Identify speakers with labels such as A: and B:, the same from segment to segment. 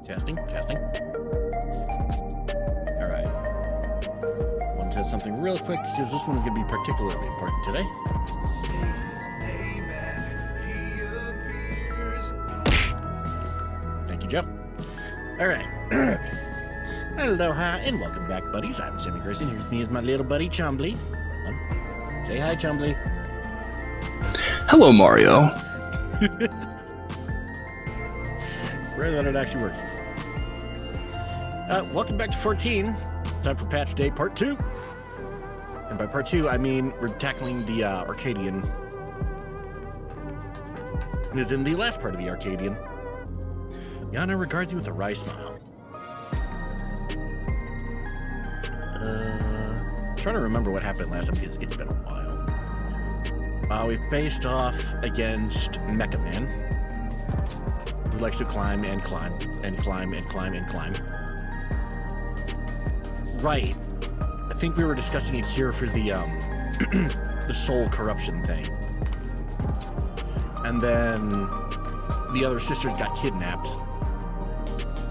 A: Testing. All right. Want to test something real quick because this one's going to be particularly important today. Thank you, Joe. All right. Aloha and welcome back, buddies. I'm Sammy Grayson. Here's me as my little buddy, Chumbly. Say hi, Chumbly.
B: Hello, Mario.
A: Rare that it actually works. Welcome back to 14. Time for Patch Day Part 2. And by Part 2, I mean we're tackling the Arcadian. As in the last part of the Arcadian. Yana regards you with a wry smile. Trying to remember what happened last time because it's been a while. We faced off against Nekkonime, who likes to climb and climb and climb and climb and climb. Right. I think we were discussing a cure for the the soul corruption thing. And then the other sisters got kidnapped.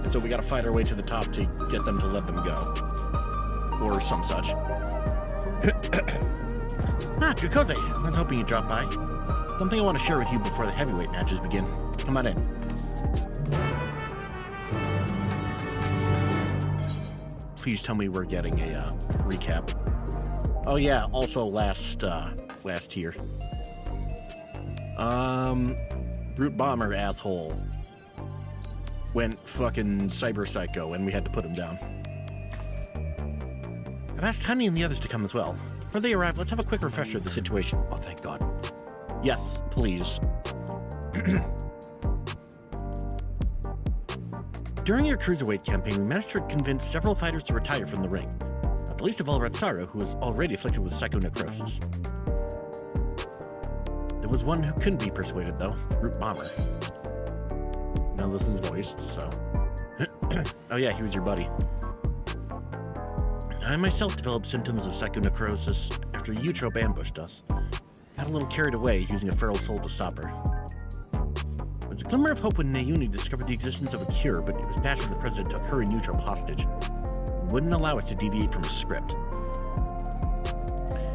A: And so we gotta fight our way to the top to get them to let them go. Or some such. Kukoze, I was hoping you'd drop by. Something I want to share with you before the heavyweight matches begin. Come on in. Please tell me we're getting a recap. Oh yeah, also last year. Brute Bomber asshole went fucking cyber psycho and we had to put him down. I've asked Honey and the others to come as well. Before they arrive, let's have a quick refresher of the situation. Oh, thank God. Yes, please. During your cruiserweight campaign, we managed to convince several fighters to retire from the ring. Not the least of all Ratsaru, who was already afflicted with psychonecrosis. There was one who couldn't be persuaded, though, the Brute Bomber. Now this is voiced, so... Oh yeah, he was your buddy. I myself developed symptoms of psychonecrosis after Eutrope ambushed us. Got a little carried away, using a feral soul to stop her. There was a glimmer of hope when Nayuni discovered the existence of a cure, but it was past when the president took her and Eutrope hostage. He wouldn't allow us to deviate from his script.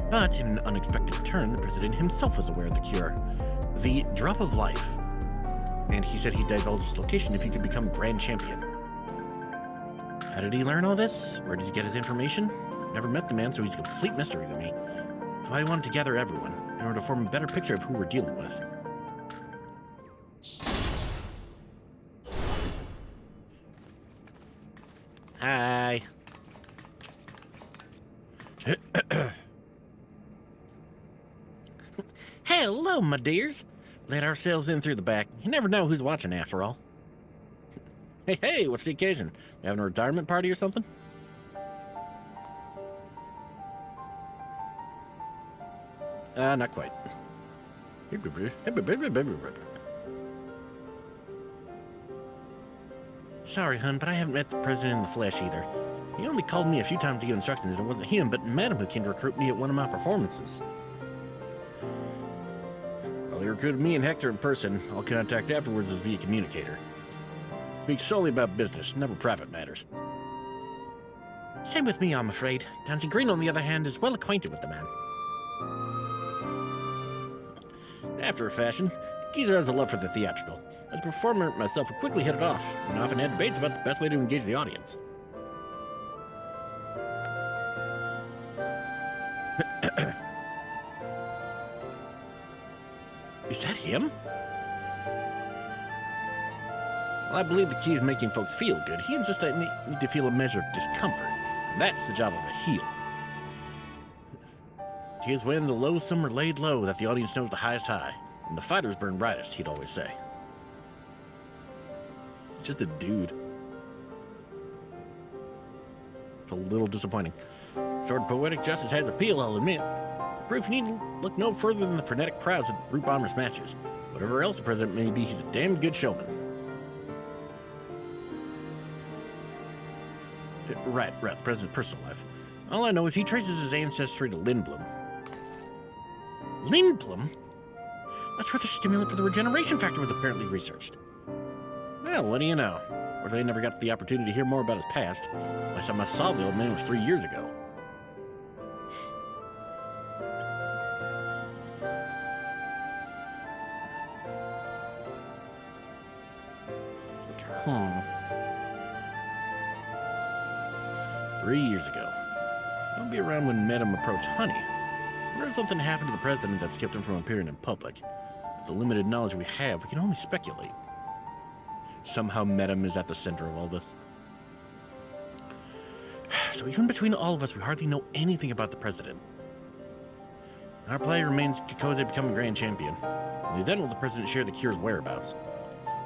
A: But, in an unexpected turn, the president himself was aware of the cure. The Drop of Life. And he said he'd divulge its location if he could become Grand Champion. How did he learn all this? Where did he get his information? Never met the man, so he's a complete mystery to me. That's why I wanted to gather everyone, in order to form a better picture of who we're dealing with. Hi. Hello, my dears. Let ourselves in through the back. You never know who's watching after all. Hey, what's the occasion? You having a retirement party or something? Not quite. Sorry, hun, but I haven't met the president in the flesh either. He only called me a few times to give instructions, and it wasn't him, but Madam who came to recruit me at one of my performances. Well, he recruited me and Hector in person. All contact afterwards is via communicator. Speaks solely about business, never private matters. Same with me, I'm afraid. Tansy Green, on the other hand, is well acquainted with the man. After a fashion, Geezer has a love for the theatrical. As a performer myself, I quickly hit it off, and often had debates about the best way to engage the audience. Is that him? Well, I believe the key is making folks feel good. He insists that they need to feel a measure of discomfort. And that's the job of a heel. It is when the loathsome are laid low that the audience knows the highest high, and the fighters burn brightest, he'd always say. He's just a dude. It's a little disappointing. Sort of poetic justice has appeal, I'll admit. For proof, you need look no further than the frenetic crowds at the Brute Bomber's matches. Whatever else the president may be, he's a damn good showman. Right, the president's personal life. All I know is he traces his ancestry to Lindblom. Lindblom? That's where the stimulant for the regeneration factor was apparently researched. Well, what do you know? Or they never got the opportunity to hear more about his past. Last time I saw the old man was 3 years ago. Huh. 3 years ago. I'll be around when Madam approached Honey. I wonder if something happened to the president that's kept him from appearing in public. With the limited knowledge we have, we can only speculate. Somehow Madam is at the center of all this. So even between all of us, we hardly know anything about the president. Our play remains Kikoze becoming grand champion. Only then will the president share the cure's whereabouts.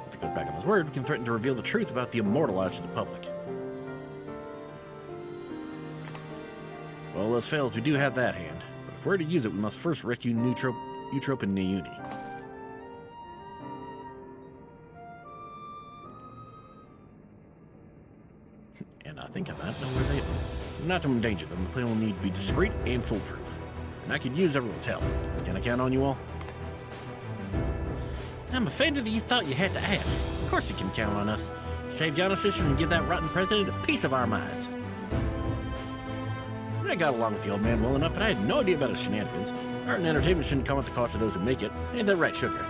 A: If he goes back on his word, we can threaten to reveal the truth about the immortalized to the public. If all else fails, we do have that hand. But if we're to use it, we must first rescue Eutrope and Nauni. And I think I might know where they are. Not to endanger them, the plan will need to be discreet and foolproof. And I could use everyone's help. Can I count on you all? I'm offended that you thought you had to ask. Of course you can count on us. Save Yana's sisters and give that rotten president a piece of our minds. I got along with the old man well enough, but I had no idea about his shenanigans. Art and entertainment shouldn't come at the cost of those who make it. Ain't that right, Sugar?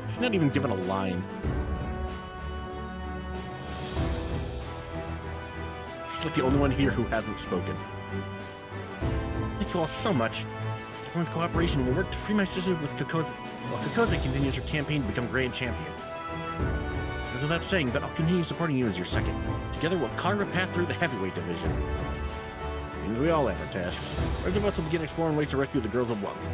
A: She's not even given a line. She's like the only one here who hasn't spoken. Thank you all so much. Everyone's cooperation will work to free my sister with Kikoze, while Kikoze continues her campaign to become grand champion. As without saying, but I'll continue supporting you as your second. Together we'll carve a path through the heavyweight division. Seems we all have our tasks. The rest of us will begin exploring ways to rescue the girls at once.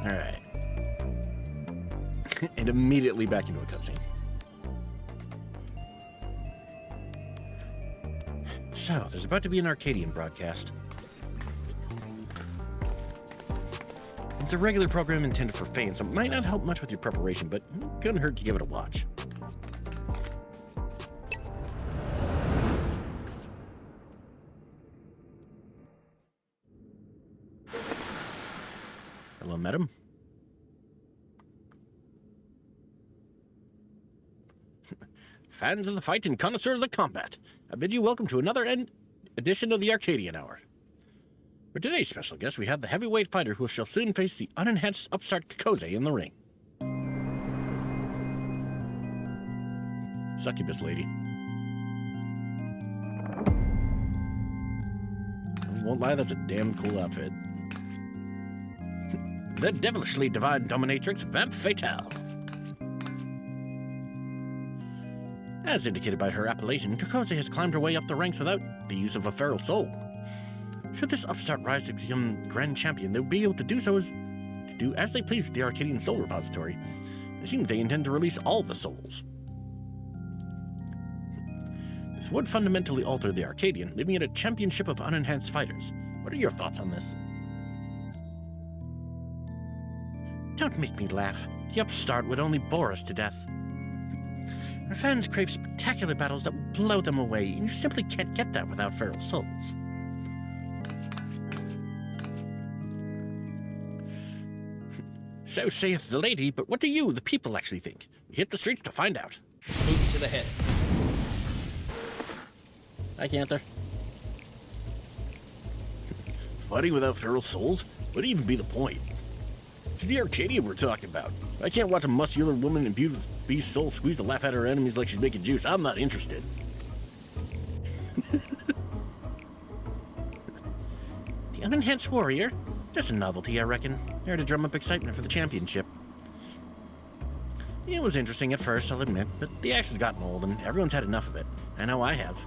A: Alright. And immediately back into a cutscene. So, there's about to be an Arcadian broadcast. It's a regular program intended for fans, so it might not help much with your preparation, but it couldn't hurt to give it a watch. Hello, madam. Fans of the fight and connoisseurs of combat, I bid you welcome to another edition of the Arcadian Hour. For today's special guest, we have the heavyweight fighter who shall soon face the unenhanced upstart Kikoze in the ring. Succubus lady. I won't lie, that's a damn cool outfit. The devilishly divine dominatrix Vamp Fatale. As indicated by her appellation, Kikoze has climbed her way up the ranks without the use of a feral soul. Should this upstart rise to become grand champion, they will be able to do as they please with the Arcadian Soul Repository. It seems they intend to release all the souls. This would fundamentally alter the Arcadian, leaving it a championship of unenhanced fighters. What are your thoughts on this? Don't make me laugh. The upstart would only bore us to death. Our fans crave spectacular battles that will blow them away, and you simply can't get that without feral souls. So saith the lady, but what do you, the people, actually think? We hit the streets to find out.
C: Boot to the head.
A: Hi, Canther. Fighting without feral souls? Would even be the point? It's the Arcadia we're talking about. I can't watch a muscular woman imbued with beast soul squeeze to laugh at her enemies like she's making juice. I'm not interested. The unenhanced warrior? Just a novelty, I reckon. There to drum up excitement for the championship. It was interesting at first, I'll admit, but the axe has gotten old and everyone's had enough of it. I know I have.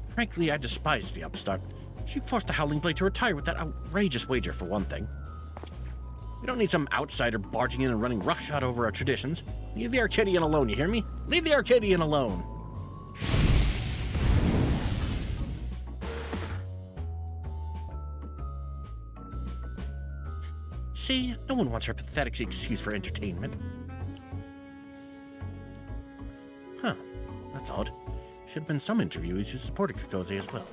A: Frankly, I despise the upstart. She forced the Howling Blade to retire with that outrageous wager, for one thing. We don't need some outsider barging in and running roughshod over our traditions. Leave the Arcadian alone, you hear me? Leave the Arcadian alone! See, no one wants her pathetic excuse for entertainment. Huh, that's odd. Should have been some interviewees who supported Kokose as well.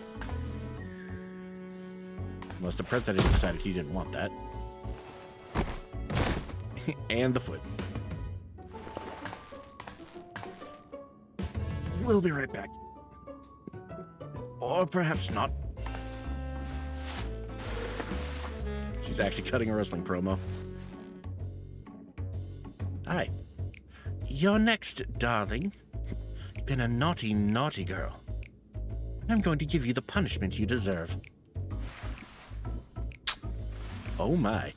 A: Unless the president decided he didn't want that. And the foot. We'll be right back. Or perhaps not. She's actually cutting a wrestling promo. Hi. You're next, darling. You've been a naughty, naughty girl. And I'm going to give you the punishment you deserve. Oh my.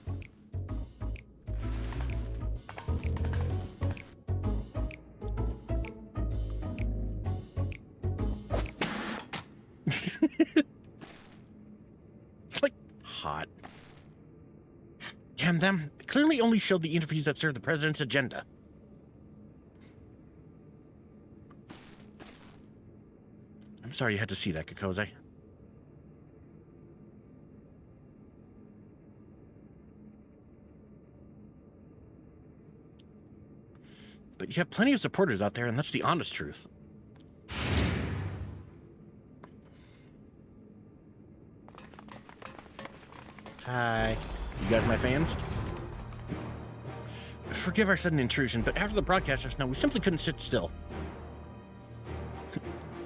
A: It's like hot. Damn them. It clearly only showed the interviews that serve the president's agenda. I'm sorry you had to see that, Kokose. But you have plenty of supporters out there, and that's the honest truth. Hi. You guys my fans? Forgive our sudden intrusion, but after the broadcast just now, we simply couldn't sit still.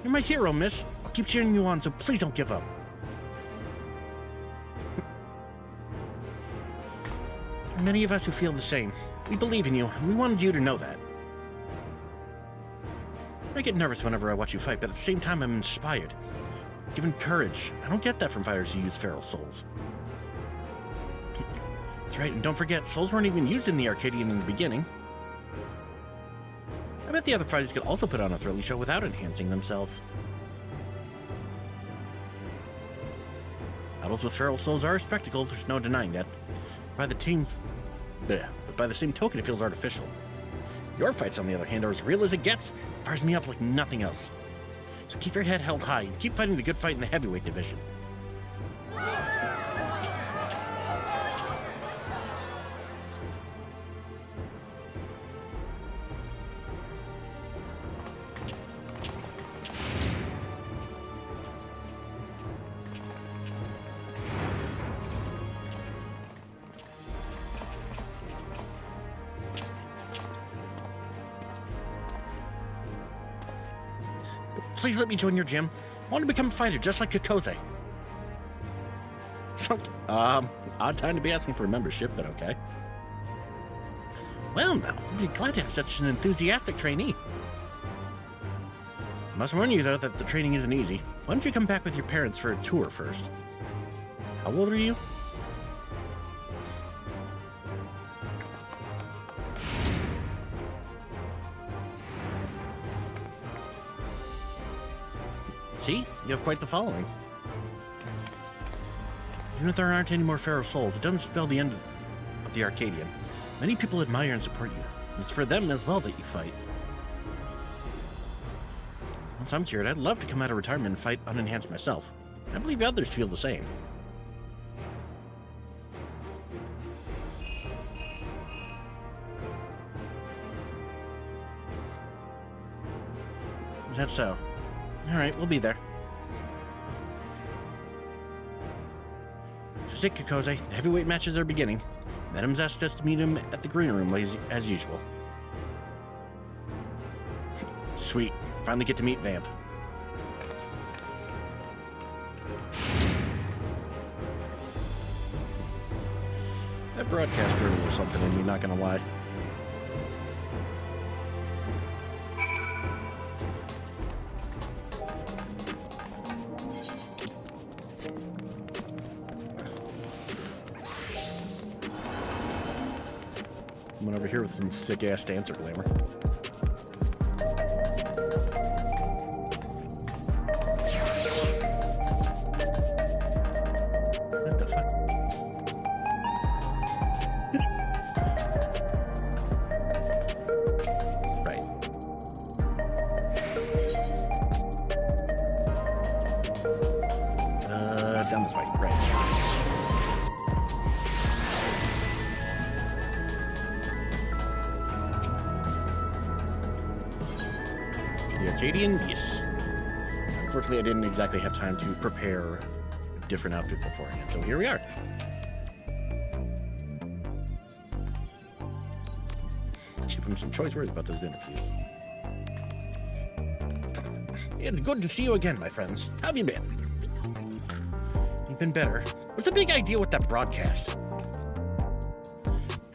A: You're my hero, miss. I'll keep cheering you on, so please don't give up. Many of us who feel the same. We believe in you, and we wanted you to know that. I get nervous whenever I watch you fight, but at the same time, I'm inspired. Given courage. I don't get that from fighters who use feral souls. That's right, and don't forget, souls weren't even used in the Arcadian in the beginning. I bet the other fighters could also put on a thrilling show without enhancing themselves. Battles with feral souls are a spectacle, there's no denying that. But by the same token, it feels artificial. Your fights, on the other hand, are as real as it gets. It fires me up like nothing else. So keep your head held high and keep fighting the good fight in the heavyweight division. Please let me join your gym. I want to become a fighter just like Kokose. Odd time to be asking for a membership, but okay. Well, now, I'd be glad to have such an enthusiastic trainee. I must warn you, though, that the training isn't easy. Why don't you come back with your parents for a tour first? How old are you? See? You have quite the following. Even if there aren't any more feral souls, it doesn't spell the end of the Arcadian. Many people admire and support you. And it's for them as well that you fight. Once I'm cured, I'd love to come out of retirement and fight unenhanced myself. I believe others feel the same. Is that so? Alright, we'll be there. Sick, Kokose. The heavyweight matches are beginning. Venom's asked us to meet him at the green room as usual. Sweet. Finally get to meet Vamp. That broadcast room was something in me, not gonna lie. Someone over here with some sick-ass dancer glamour. What the fuck? Right. Down this way, right. Acadian, yes. Unfortunately, I didn't exactly have time to prepare a different outfit beforehand, so here we are. Give him some choice words about those interviews. It's good to see you again, my friends. How have you been? You've been better. What's the big idea with that broadcast?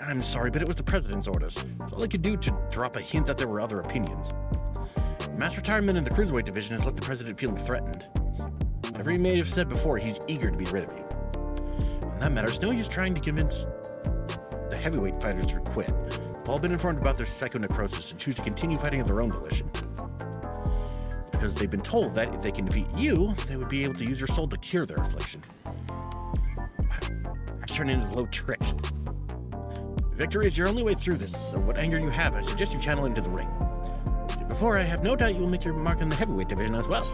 A: I'm sorry, but it was the president's orders. It's all I could do to drop a hint that there were other opinions. Mass retirement in the cruiserweight division has left the president feeling threatened. Whatever he may have said before, he's eager to be rid of you. On that matter, it's no use trying to convince the heavyweight fighters to quit. They've all been informed about their psychonecrosis and choose to continue fighting of their own volition. Because they've been told that if they can defeat you, they would be able to use your soul to cure their affliction. That's turning into low tricks. Victory is your only way through this, so what anger you have, I suggest you channel into the ring. Before, I have no doubt you will make your mark in the heavyweight division as well.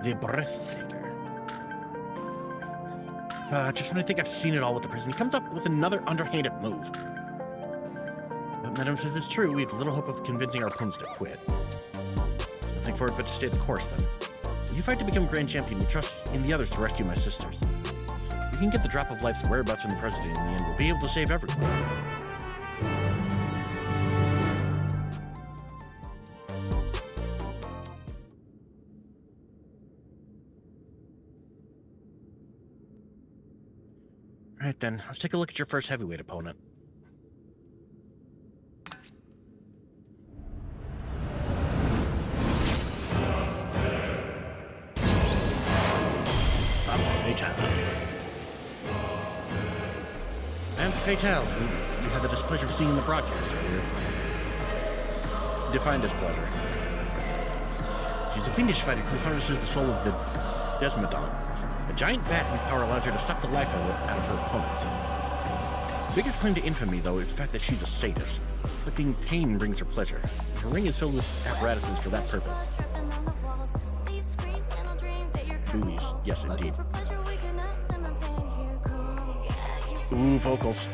A: The breathtaker. Just when I think I've seen it all with the prison, he comes up with another underhanded move. But Madam says it's true, we have little hope of convincing our opponents to quit. Nothing for it but to stay the course, then. When you fight to become Grand Champion, we trust in the others to rescue my sisters. We can get the drop of life's whereabouts from the president in the end. We'll be able to save everyone. Alright then, let's take a look at your first heavyweight opponent. Fatale, who you had the displeasure of seeing in the broadcast earlier. Define displeasure. She's a fiendish fighter who harnesses the soul of the Desmodon, a giant bat whose power allows her to suck the life out of her opponent. The biggest claim to infamy, though, is the fact that she's a sadist. Inflicting pain brings her pleasure. Her ring is filled with apparatuses for that purpose. Boobies, yes indeed. Ooh, vocals.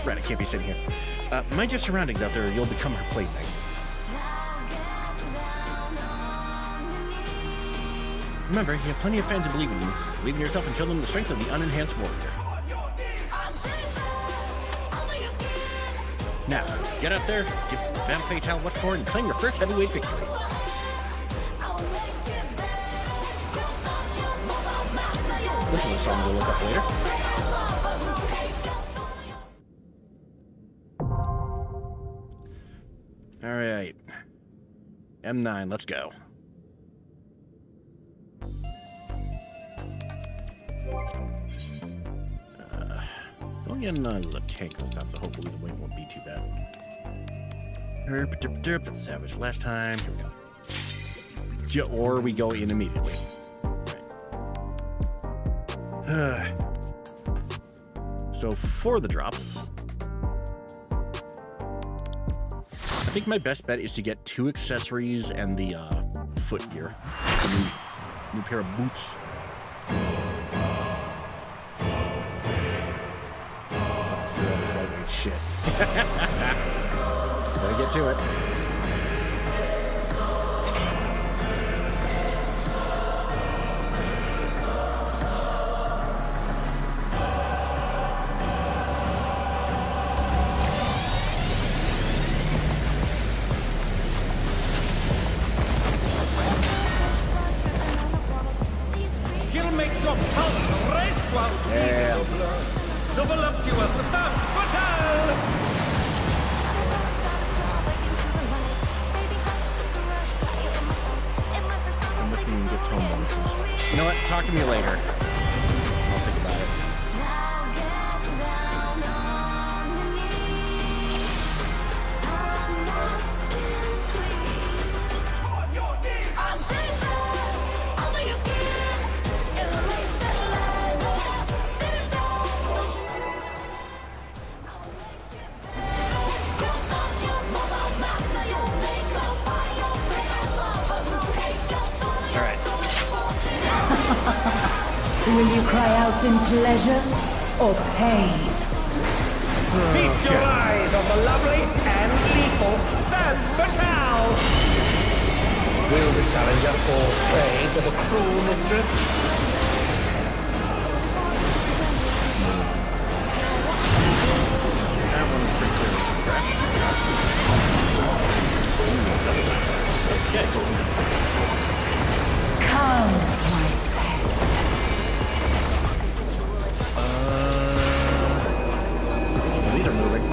A: Right, I can't be sitting here. Mind your surroundings out there, or you'll become her plaything. Remember, you have plenty of fans who believe in you. Believe in yourself and show them the strength of the unenhanced warrior. Now, get out there, give Van Fatale what for, and claim your first heavyweight victory. This is a song we'll look up later. Alright. M9, let's go. Going in as a tank this time, so hopefully the weight won't be too bad. That's savage. Last time, here we go. Or we go in immediately. So for the drops, I think my best bet is to get 2 accessories and the foot gear. New pair of boots. Lightweight shit. Better get to it. You know what? Talk to me later. I'll think about it.
C: Will you cry out in pleasure or pain?
D: Feast your eyes on the lovely and lethal Femme Fatale! Will the challenger fall prey to the cruel mistress?
A: That one was pretty clearly correct. Okay.
C: Come, my pets.
A: These are moving.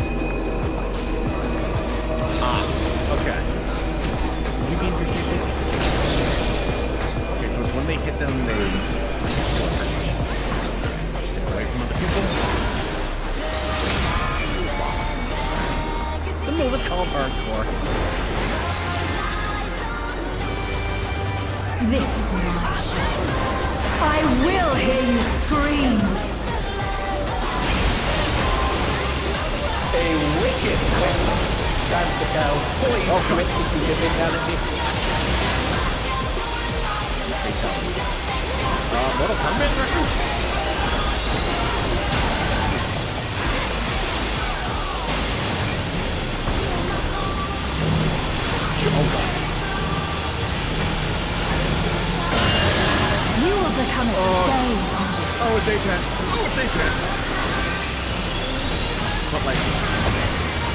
A: Okay. You mean for CC? Okay, so it's when they hit them, they stick away from other people. The move is called hardcore.
C: This is my show. I will hear you scream.
D: A wicked weapon. Femme Fatale poised to execute a fatality.
A: Mortal Kombat reference? Oh god.
C: You will become a stain on this.
A: Oh, it's A10. Oh, it's A10. Not like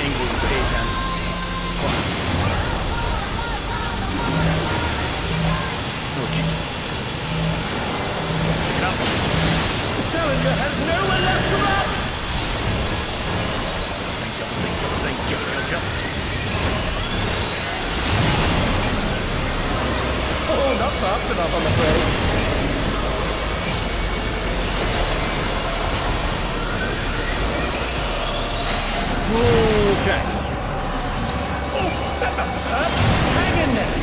A: angry, it's A10. Oh, jeez.
D: The challenger has nowhere left to run! Oh, not fast enough, I'm afraid.
A: Okay.
D: Oh, that must have hurt. Hang in there.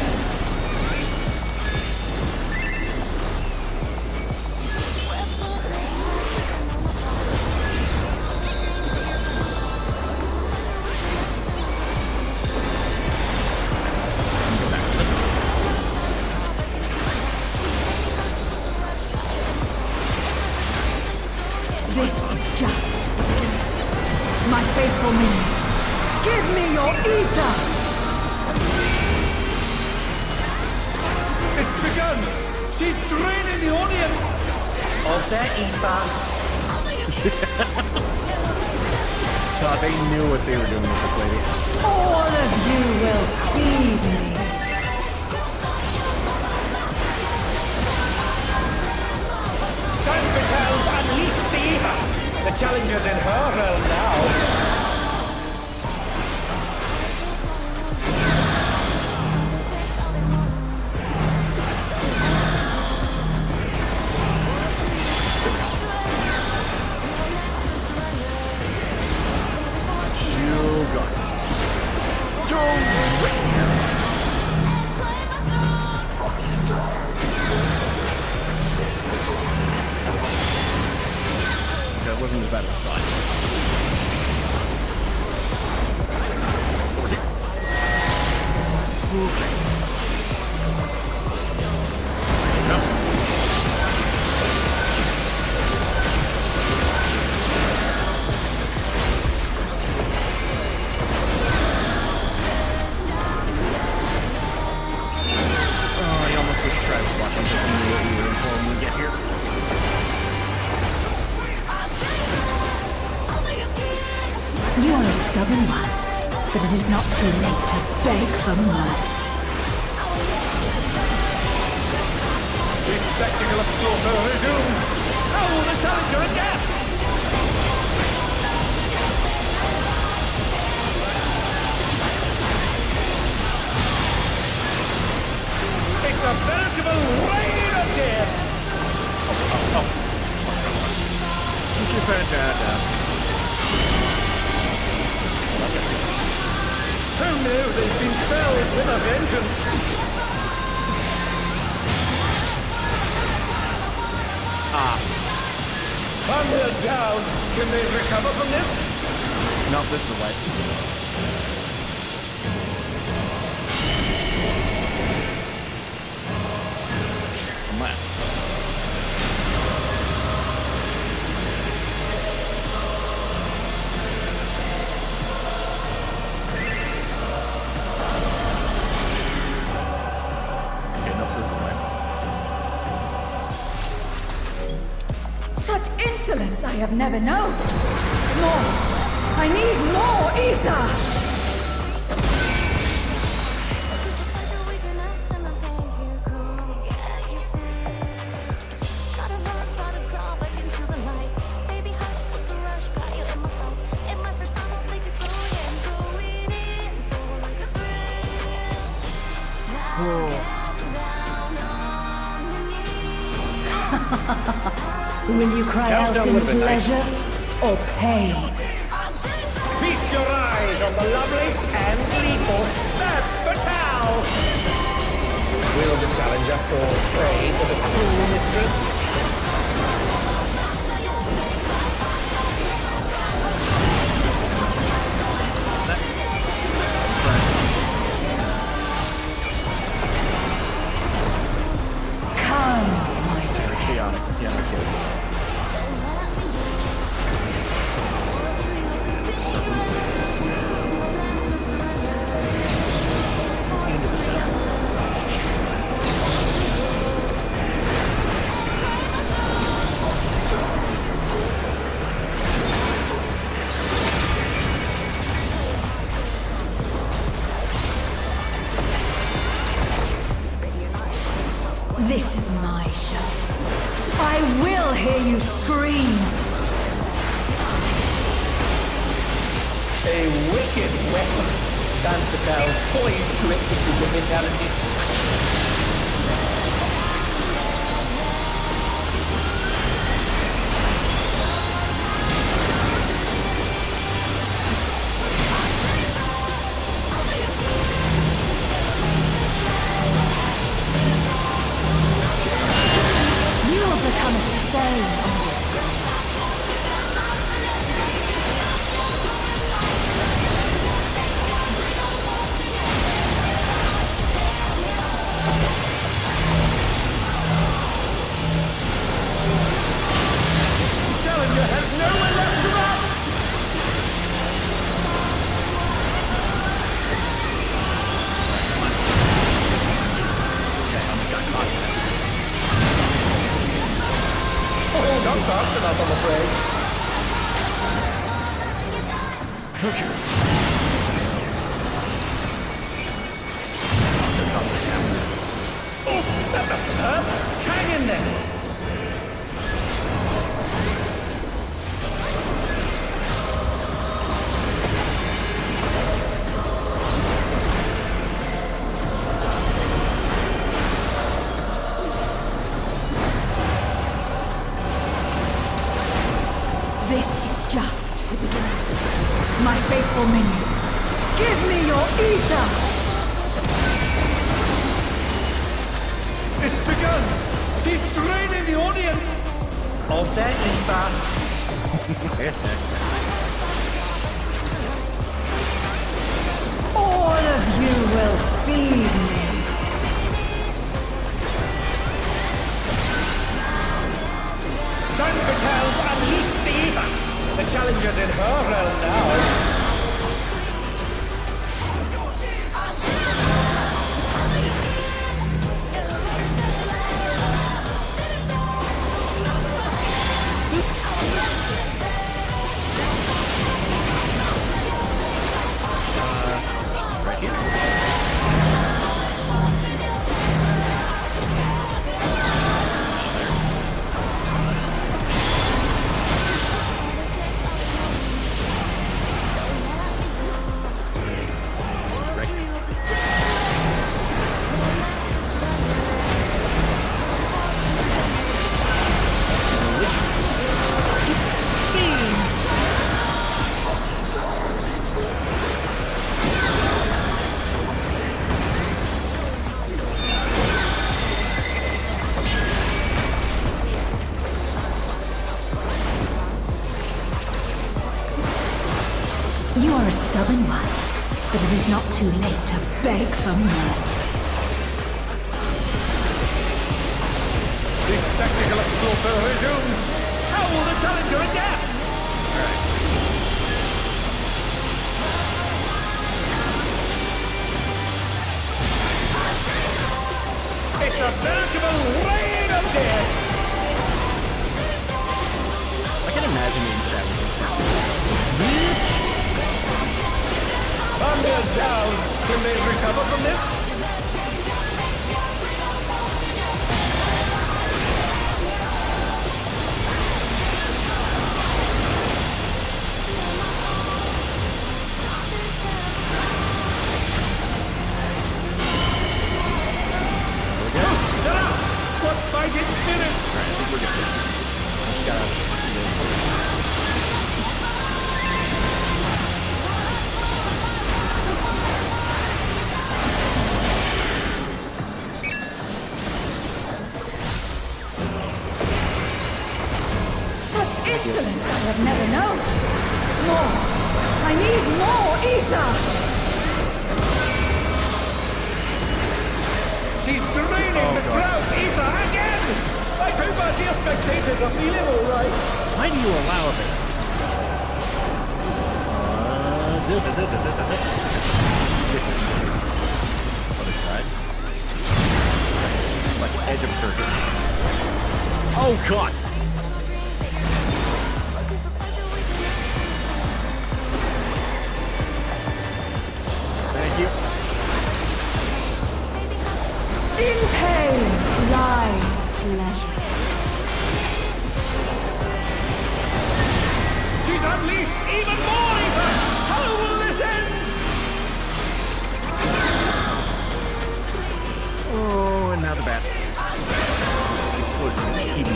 C: This is just the beginning. My faithful minions, give me your ether!
D: It's begun. She's draining the audience of their ether.
A: Thought they knew what they were doing with this lady.
C: All of you will feed me.
D: Femme Fatale unleash the ether. The challenger's in her realm now.
A: That wasn't as bad as I thought. Okay. No. Oh, I almost wish I was watching this movie what we were in for when we get here.
C: You are a stubborn one, but it is not too late to beg for mercy.
D: The spectacle of slaughter resumes. How will the challenger adapt? It's a veritable rain of death.
A: Keep your head down.
D: Who knew they'd been felled with a vengeance? And they're down. Can they recover from this?
A: No, this is the way. Unless.
C: I have never known. More. I need more ether. Will you cry out
A: Countdown
C: in
A: would've been nice.
C: pleasure or pain?
D: Feast your eyes on the lovely and lethal Femme Fatale! Will the challenger fall prey to the cruel mistress?
C: Come, my
A: Very chaotic. Yeah, no kidding. Into the center.
C: This is my show. I will hear you scream.
D: A wicked weapon. Femme Fatale's poised to execute a fatality.
C: You will become a stain on this.
D: Challenger has nowhere left to run!
A: Okay, I almost got caught.
D: Oh, not fast enough, I'm afraid.
A: Okay.
D: Oh, that must have hurt. Hang in there.
C: This is just the beginning. My faithful minions, give me your ether!
D: It's begun. She's draining the audience of their ether.
C: All of you will feed me.
D: Femme Fatale's unleashed the ether. The challenger's in her realm now.
A: Right here.
C: You are a stubborn one, but it is not too late to beg for mercy.
D: The spectacle of slaughter resumes. How will the challenger adapt? It's a veritable rain of death.
A: I can imagine
D: thundered down. Can they recover from this? What fighting spirit?
A: Alright, I think we're good. I just gotta...
C: Such insolence I have never known. More. I need more ether.
D: She's draining the crowd's ether again! I hope our dear spectators are feeling alright.
A: Why do you allow this? Other side. Like edge of curtain. Oh god! Thank you.
C: In pain lies pleasure.
D: She's unleashed even more ether! How will this end?
A: Oh, and now the bats. Explosion is even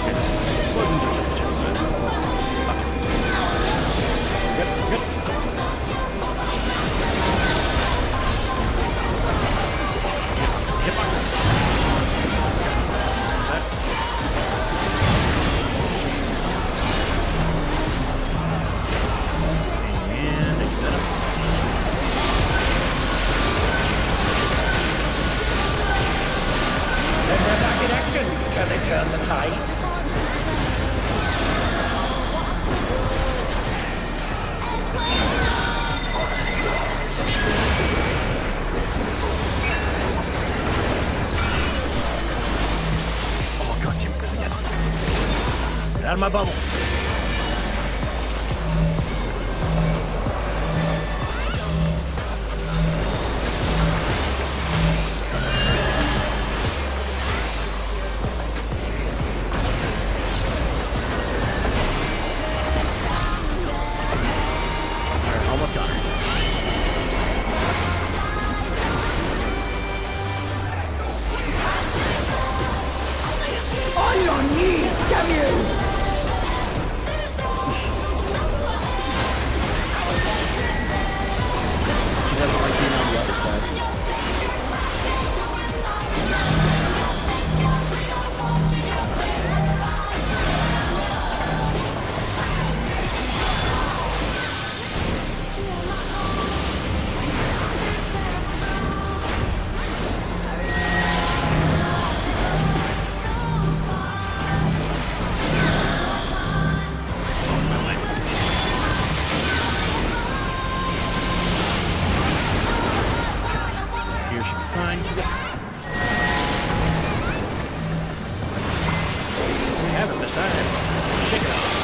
A: better. Explosions are sufficient. Good, good. Hitbox. And they set up.
D: And they're back in action. Can they turn the tide?
A: Oh, god damn it. Get out of my bubble. Almost got her.
C: On your knees, damn you!
A: She doesn't like being on the other side. Here should be fine. We have it this time. Shake it off.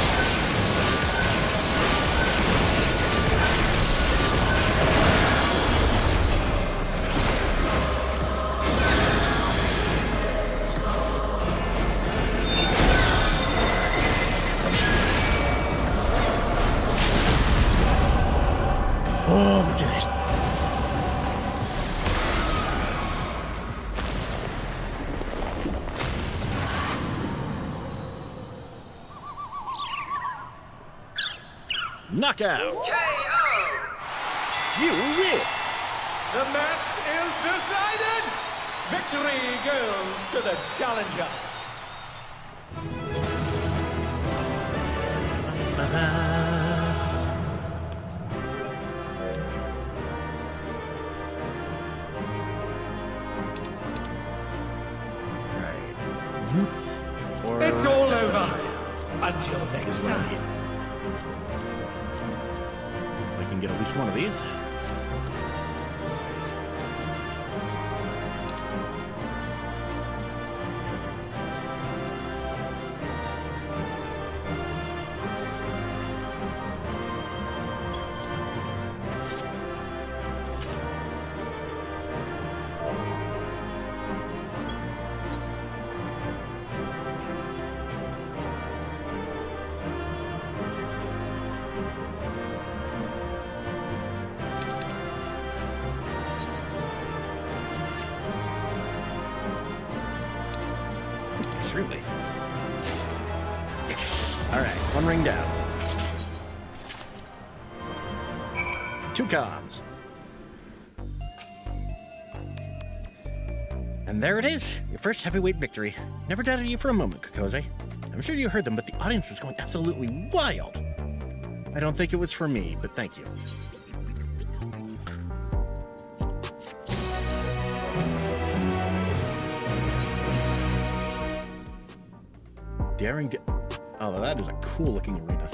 A: Oh, we did it. Knockout! You win!
D: The match is decided! Victory goes to the challenger.
A: Right.
D: It's all over. Until next time.
A: I can get at least one of these. Truly. Yes. All right, one ring down. 2 cons. And there it is, your first heavyweight victory. Never doubted you for a moment, Kokose. I'm sure you heard them, but the audience was going absolutely wild. I don't think it was for me, but thank you. Daring... Oh, that is a cool-looking arena.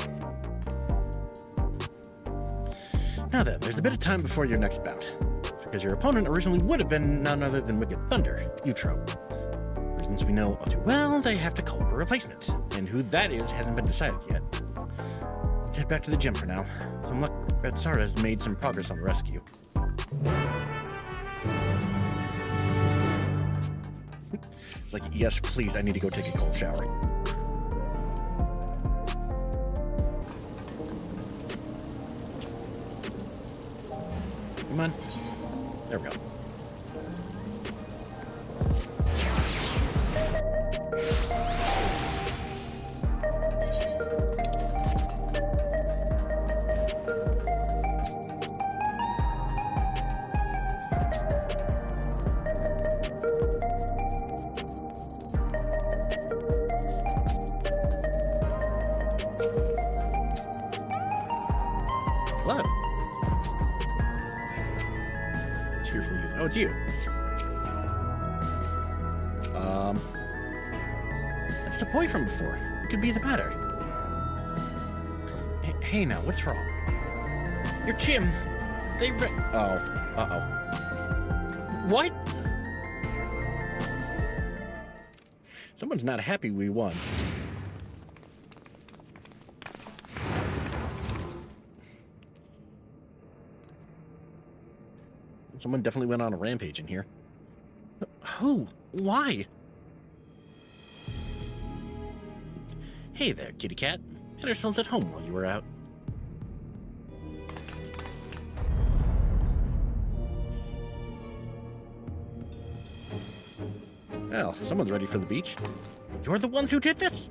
A: Now then, there's a bit of time before your next bout. Because your opponent originally would have been none other than Wicked Thunder, Utro. Reasons we know all too well, they have to call up a replacement. And who that is hasn't been decided yet. Let's head back to the gym for now. Some luck that Sara has made some progress on the rescue. Like, yes, please, I need to go take a cold shower. Come on. There we go. Hello. Tearful youth. Oh, it's you. That's the boy from before. What could be the matter? Hey now, what's wrong? Your Chim. Oh. Uh-oh. What? Someone's not happy we won. Someone definitely went on a rampage in here. Who? Why? Hey there, kitty cat. Had ourselves at home while you were out. Well, someone's ready for the beach. You're the ones who did this?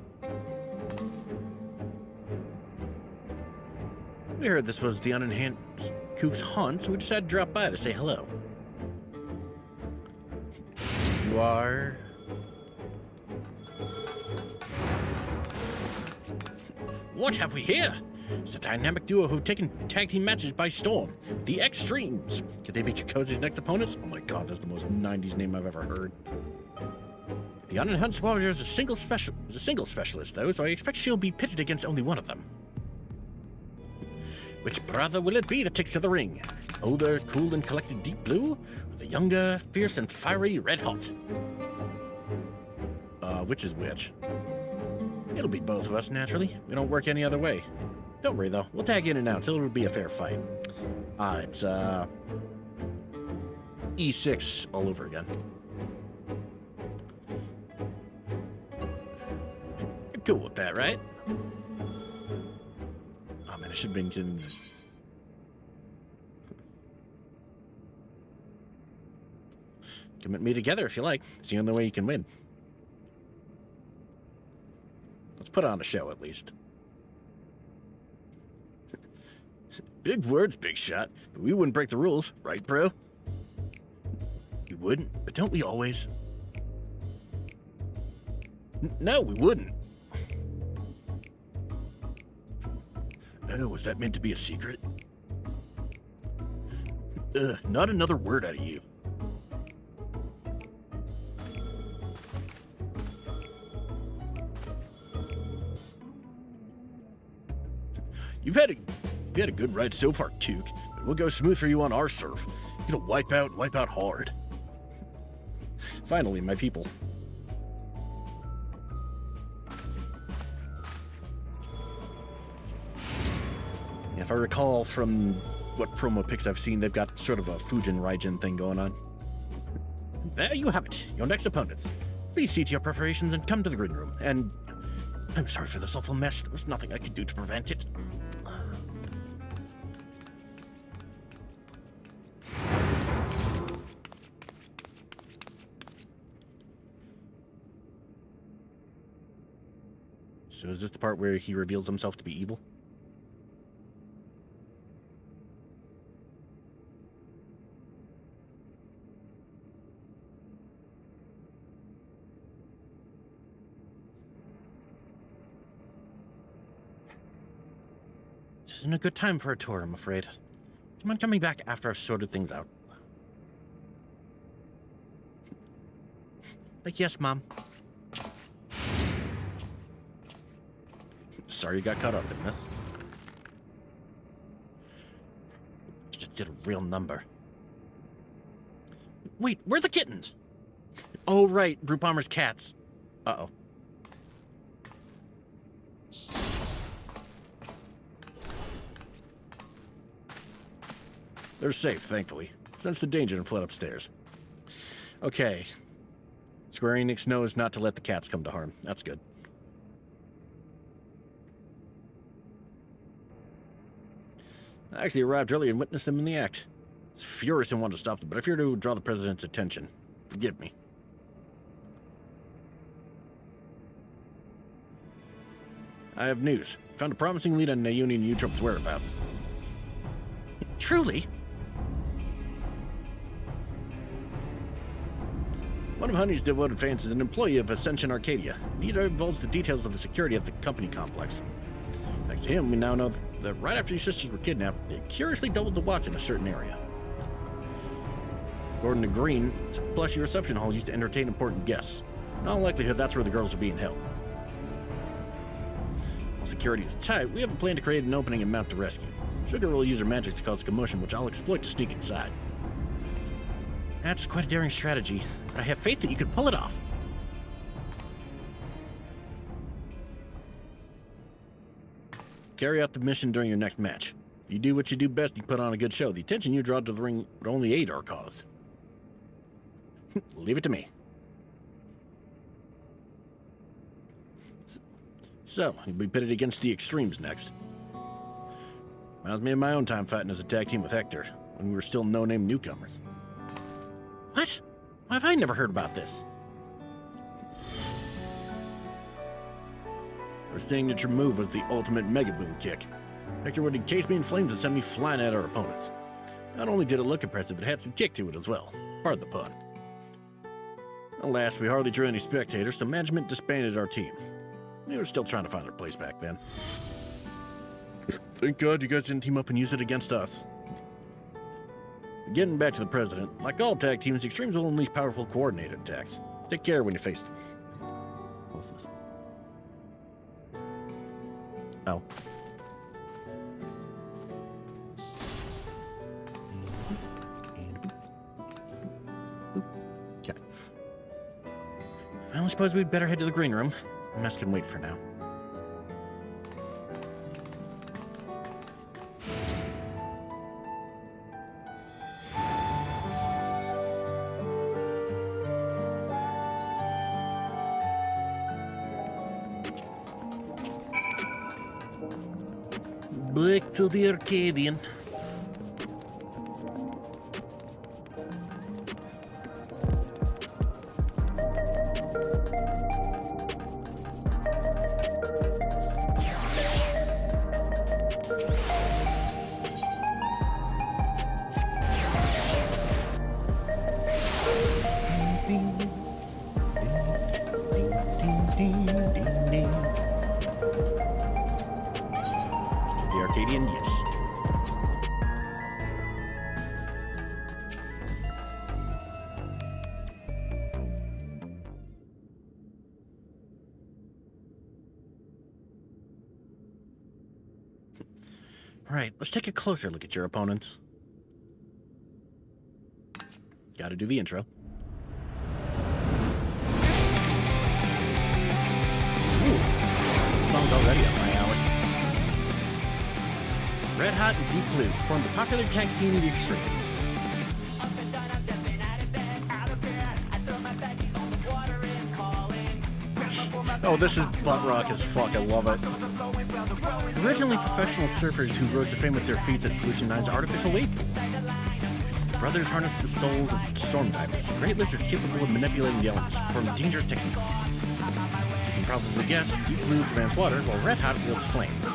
A: We heard this was the unenhanced Kook's haunt, so we decided to drop by to say hello. You are... What have we here? It's the dynamic duo who've taken tag team matches by storm. The Extremes. Could they be Kokose's next opponents? Oh my god, that's the most 90s name I've ever heard. The unenhanced warrior is a single specialist, though, so I expect she'll be pitted against only one of them. Which brother will it be that takes to the ring? Older, cool, and collected deep blue? Or the younger, fierce, and fiery red hot? Which is which? It'll be both of us, naturally. We don't work any other way. Don't worry, though. We'll tag in and out, so it'll be a fair fight. It's, E6 all over again. You're cool with that, right? Oh man, I should have been kidding. Commit me together if you like. It's the only way you can win. Let's put on a show at least. Big words, big shot. But we wouldn't break the rules, right, bro? You wouldn't, but don't we always? No, we wouldn't. Oh, was that meant to be a secret? Not another word out of you. You've had a good ride so far, Kook. But we'll go smooth for you on our surf. You're gonna wipe out hard. Finally, my people. If I recall from what promo pics I've seen, they've got sort of a Fujin Raijin thing going on. There you have it, your next opponents. Please see to your preparations and come to the green room. And I'm sorry for this awful mess. There was nothing I could do to prevent it. So is this the part where he reveals himself to be evil? This isn't a good time for a tour, I'm afraid. Do you mind coming back after I've sorted things out? Like, yes, Mom. Sorry you got caught up in this. Just did a real number. Wait, where are the kittens? Oh, right, Brute Bomber's cats. Uh-oh. They're safe, thankfully. Sensed the danger and fled upstairs. Okay. Square Enix knows not to let the cats come to harm. That's good. I actually arrived early and witnessed them in the act. I was furious and wanted to stop them, but I fear to draw the president's attention. Forgive me. I have news. Found a promising lead on Naomi and Utrop's whereabouts. Truly? One of Honey's devoted fans is an employee of Ascension Arcadia. He divulged the details of the security of the company complex. Thanks to him, we now know that right after his sisters were kidnapped, they curiously doubled the watch in a certain area. According to Green, it's a plushy reception hall used to entertain important guests. In all likelihood, that's where the girls will be in hell. While security is tight, we have a plan to create an opening and mount to rescue. Sugar will use her magic to cause commotion, which I'll exploit to sneak inside. That's quite a daring strategy, but I have faith that you could pull it off. Carry out the mission during your next match. If you do what you do best, you put on a good show. The attention you draw to the ring would only aid our cause. Leave it to me. So, you'll be pitted against the extremes next. Reminds me of my own time fighting as a tag team with Hector, when we were still no-name newcomers. What? Why have I never heard about this? Her signature move was the ultimate Mega Boom kick. Hector would encase me in flames and send me flying at our opponents. Not only did it look impressive, it had some kick to it as well. Pardon the pun. Alas, we hardly drew any spectators, so management disbanded our team. We were still trying to find our place back then. Thank God you guys didn't team up and use it against us. Getting back to the president, like all tag teams, Extremes will unleash powerful coordinated attacks. Take care when you face them. What's this? Oh. Okay. Well, I suppose we'd better head to the green room. The mess can wait for now. Back to the Arcadian. Yes. All right, let's take a closer look at your opponents. Gotta do the intro. Ooh, song's already up my alley. Red Hot and Deep Blue formed the popular tag team The Extremes. Oh, this is butt rock as fuck. I love it. Originally professional surfers who rose to fame with their feats at Solution 9's artificial wave pool. Brothers harness the souls of storm divers, great lizards capable of manipulating the elements to perform dangerous techniques. As you can can probably guess, deep blue demands water, while red hot wields flames.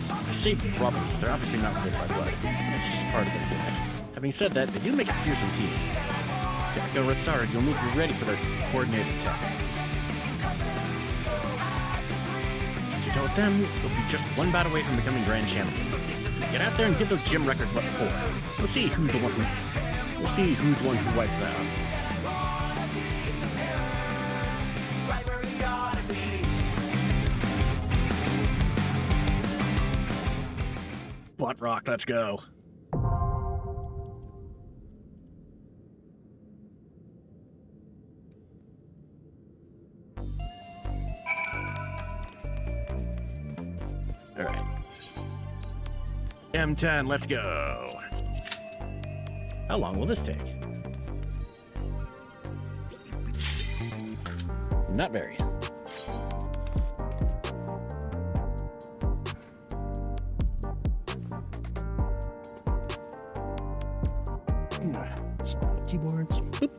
A: I say brothers, but they're obviously not related by blood. It's just part of their gimmick. Having said that, they do make a fearsome team. Go Red Star, you'll need to be ready for their coordinated attack. As you told them, you'll be just one bout away from becoming Grand Champion. So get out there and get those gym records but before. We'll see who's the one who wipes out. Butt rock, let's go. All right. M10, let's go. How long will this take? Not very. Keyboards. Boop.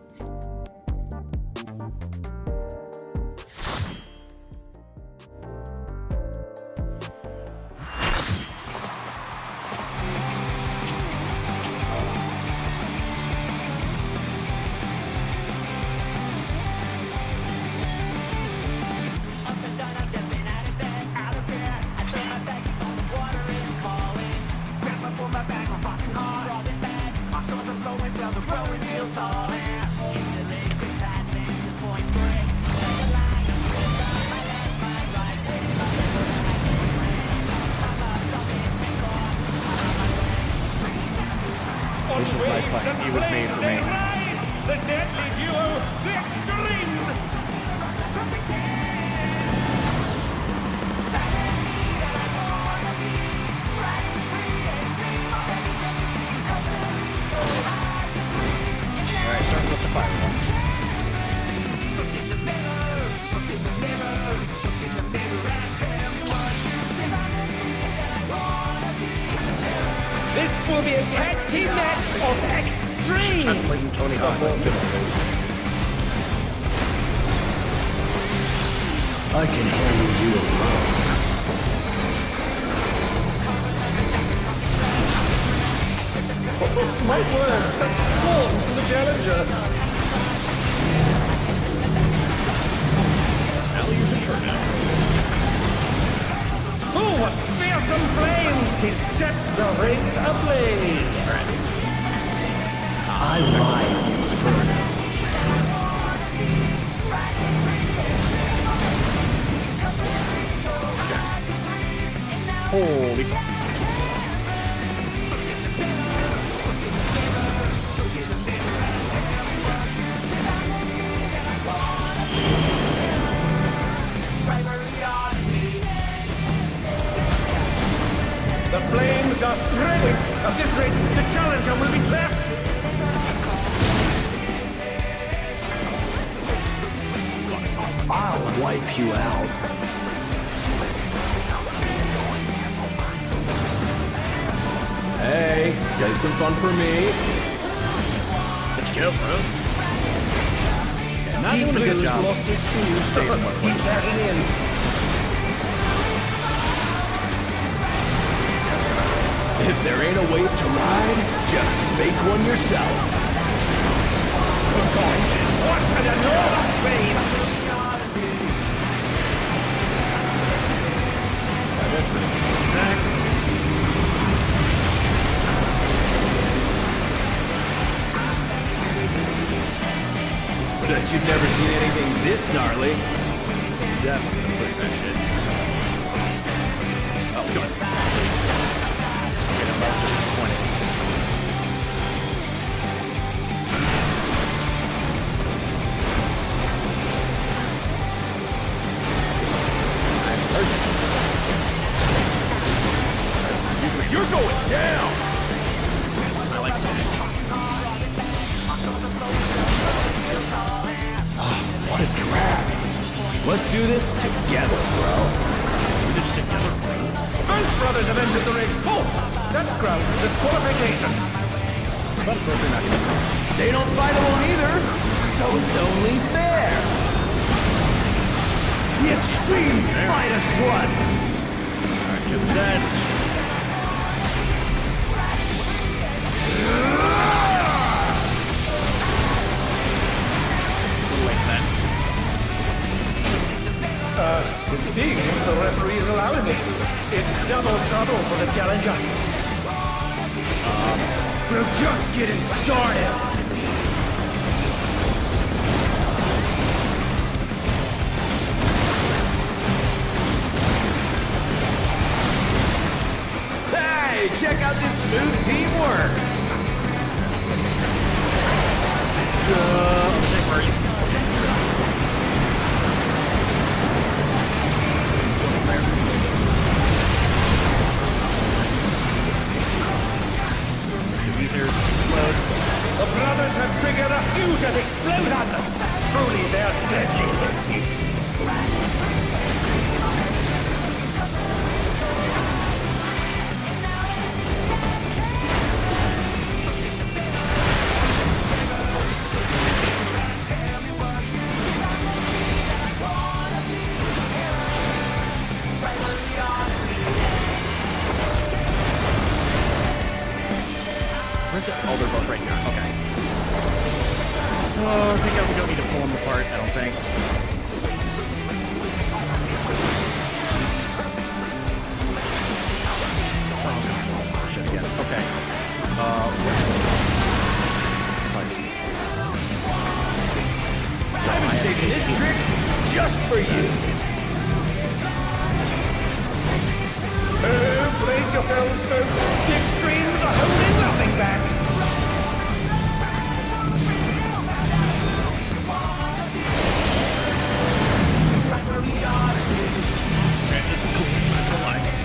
A: This is my plan. He was made for me.
D: The deadly duo, the Extremes!
A: Alright, starting with the fireball.
D: This will be a tag team match of extreme!
A: I'm playing Tony Hawk.
E: I can handle you alone.
D: My word, such form from the challenger!
A: Allie, you're the turn now.
D: Oh, what fearsome flames! He set the ring ablaze!
E: I like Inferno.
A: Holy fuck.
D: The flames are spreading! At this rate, the challenger will be trapped!
E: I'll wipe you out.
B: Hey, save some fun for me.
A: Let's go, bro. Not
D: Deep
A: doing a good
D: Blue's
A: job.
D: lost his fuse. He's tagging in.
B: If there ain't a wave to ride, just make one yourself.
D: Good God, what an enormous wave!
B: Bet you've never seen anything this gnarly.
A: Definitely push that shit. Oh, good. Okay, no, that was just disappointing. I'm allergic.
B: You're going down!
A: I like this.
B: What a drag. Let's do this together, bro.
A: We just together, bro.
D: Both brothers have entered the ring. Oh, that's grounds for disqualification.
A: But of course they're not going to.
B: They don't fight alone either, so it's only fair. The extremes fight as one!
A: Consent. Like that.
D: It seems the referee is allowing it. It's double trouble for the challenger.
B: We're just getting started! Hey, check out this smooth teamwork!
D: The brothers have triggered a fusion explosion! Truly, they're deadly enemies.
A: Where's the... Oh, they're both right here. Okay. Oh, I think we don't need to pull them apart, I don't think. Oh, shit again. Okay.
B: I've been saving this trick just for you!
D: Brace yourselves, folks. The extremes are holding nothing back.
A: Okay, this is cool. I don't like it.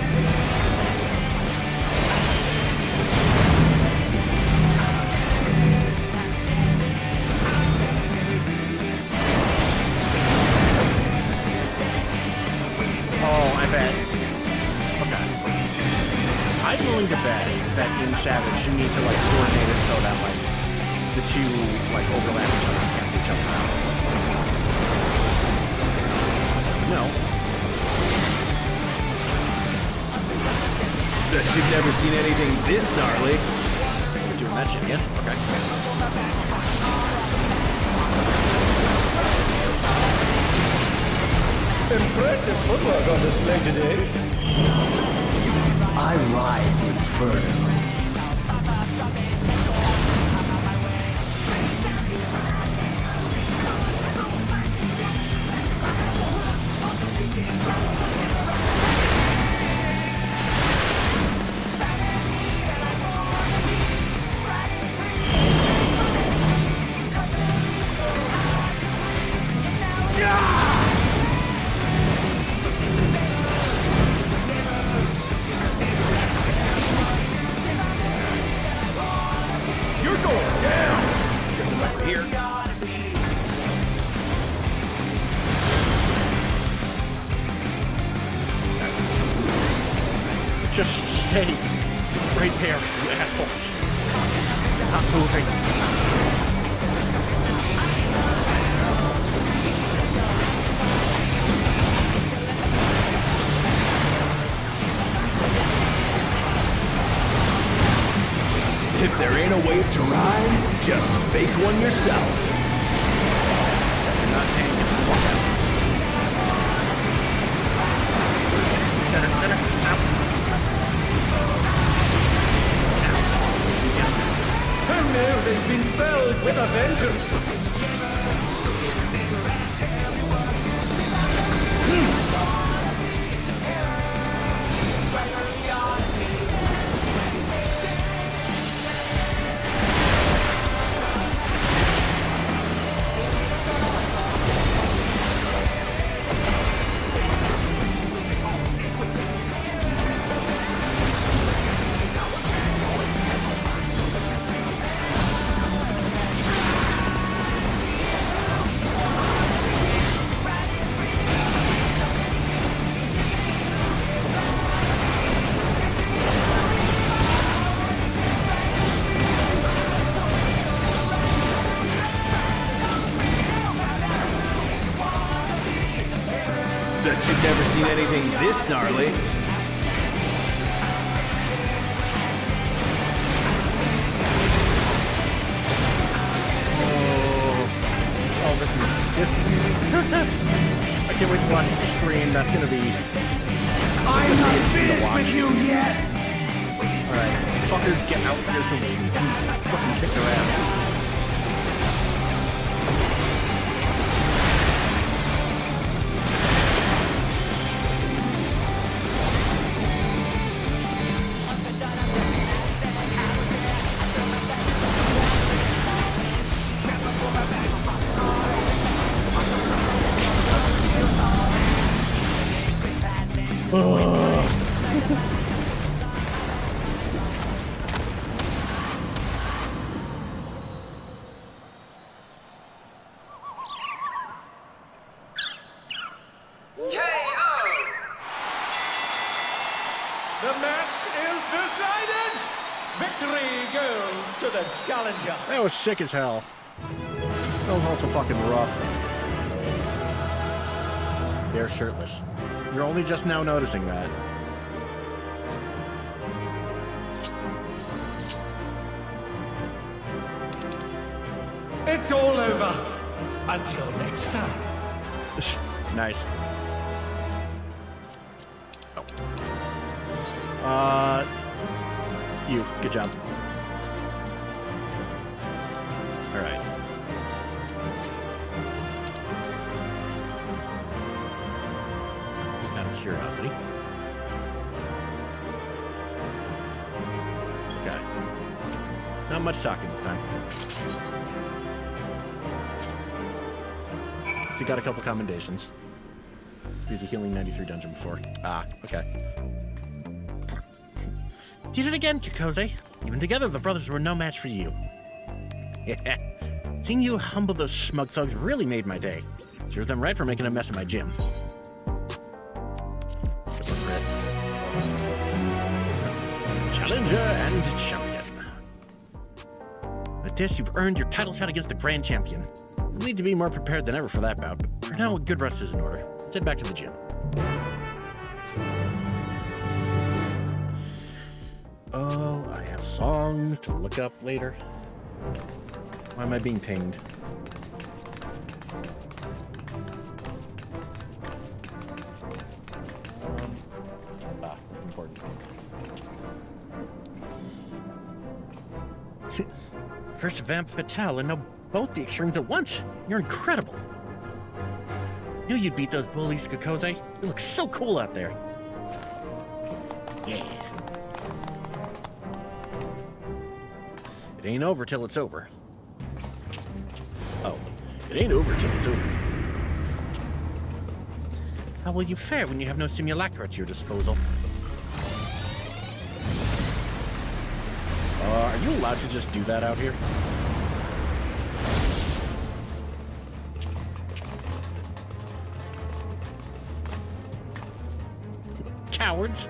A: Oh, I bet. Okay. I'm willing to bet that in Savage you need to like coordinate it so that like the two like overlap each other and cancel each other out. No.
B: Bet you've never seen anything this gnarly.
A: We're doing that shit again? Okay.
D: Impressive footwork on display today.
E: I ride the Inferno.
A: Just stay right there, you assholes. Stop moving.
B: If there ain't a wave to ride, just fake one yourself.
A: You're not paying the fuck out. Center.
D: Oh no, they've been felled with a vengeance.
B: seen anything this gnarly.
A: Oh, this. I can't wait to watch the stream. That's gonna be.
E: I'm not finished with you yet!
A: Alright, fuckers, get out here so we can fucking kick their ass.
D: The match is decided! Victory goes to the challenger!
A: That was sick as hell. That was also fucking rough. They're shirtless. You're only just now noticing that.
D: It's all over. Until next time.
A: Nice. You. Good job. Alright. Out of curiosity. Okay. Not much talking this time. So you got a couple commendations. Beat the Healing 93 dungeon before. Ah, okay. Did it again, Kikose. Even together, the brothers were no match for you. Seeing you humble those smug thugs really made my day. Serves them right for making a mess of my gym. Challenger and champion. With this, you've earned your title shot against the Grand Champion. You'll need to be more prepared than ever for that bout, but for now, a good rest is in order. Let's head back to the gym. Oh, I have songs to look up later. Why am I being pinged? Important. First Vamp Fatale and now both the extremes at once. You're incredible. Knew you'd beat those bullies, Kikose. You look so cool out there. Yeah. It ain't over till it's over. Oh, it ain't over till it's over. How will you fare when you have no simulacra at your disposal? Are you allowed to just do that out here? Cowards.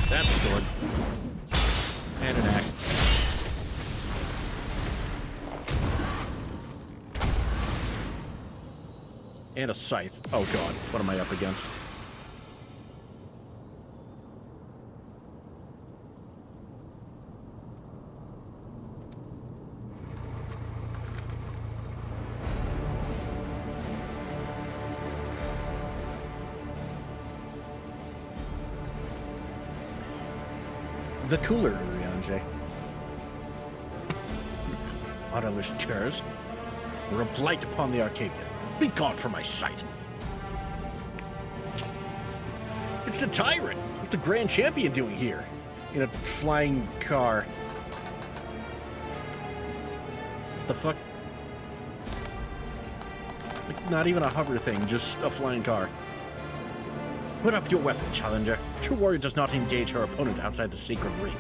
A: That's a sword. And an axe. And a scythe. Oh god, what am I up against? The cooler Ryanje. Odorless curs were a blight upon the Arcadian. Be gone from my sight. It's the tyrant. What's the Grand Champion doing here? In a flying car. The fuck? Like, not even a hover thing, just a flying car. Put up your weapon, challenger. A true warrior does not engage her opponent outside the sacred ring.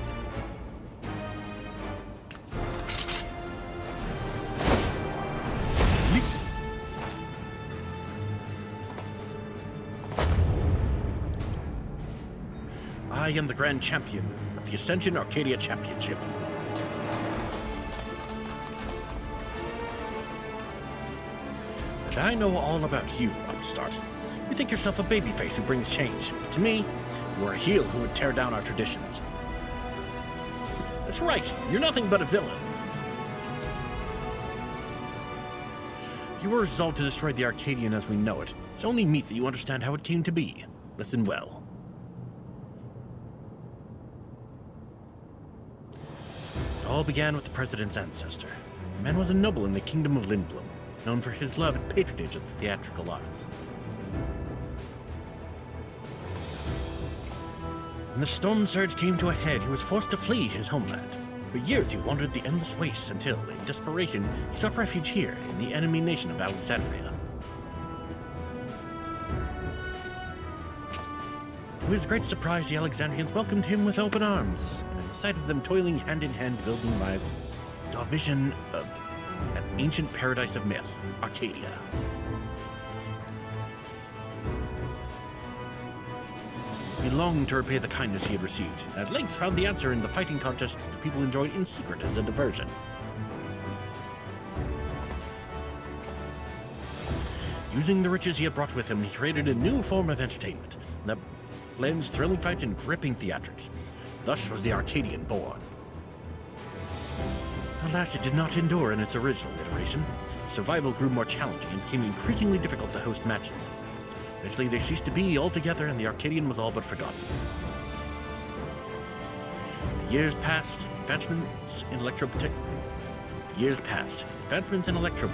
A: I am the Grand Champion of the Ascension Arcadia Championship. I know all about you, upstart. You think yourself a babyface who brings change, but to me, you are a heel who would tear down our traditions. That's right, you're nothing but a villain. You were resolved to destroy the Arcadian as we know it. It's only meet that you understand how it came to be. Listen well. It all began with the President's ancestor. The man was a noble in the Kingdom of Lindblom, known for his love and patronage of the theatrical arts. When the storm surge came to a head, he was forced to flee his homeland. For years he wandered the endless wastes until, in desperation, he sought refuge here in the enemy nation of Alexandria. To his great surprise, the Alexandrians welcomed him with open arms, and at the sight of them toiling hand-in-hand building lives, he saw a vision of an ancient paradise of myth, Arcadia. He longed to repay the kindness he had received, and at length found the answer in the fighting contest the people enjoyed in secret as a diversion. Using the riches he had brought with him, he created a new form of entertainment that blends thrilling fights and gripping theatrics. Thus was the Arcadian born. Alas, it did not endure in its original iteration. Survival grew more challenging and became increasingly difficult to host matches. Eventually, they ceased to be altogether, and the Arcadian was all but forgotten. The years passed. Advancements in electro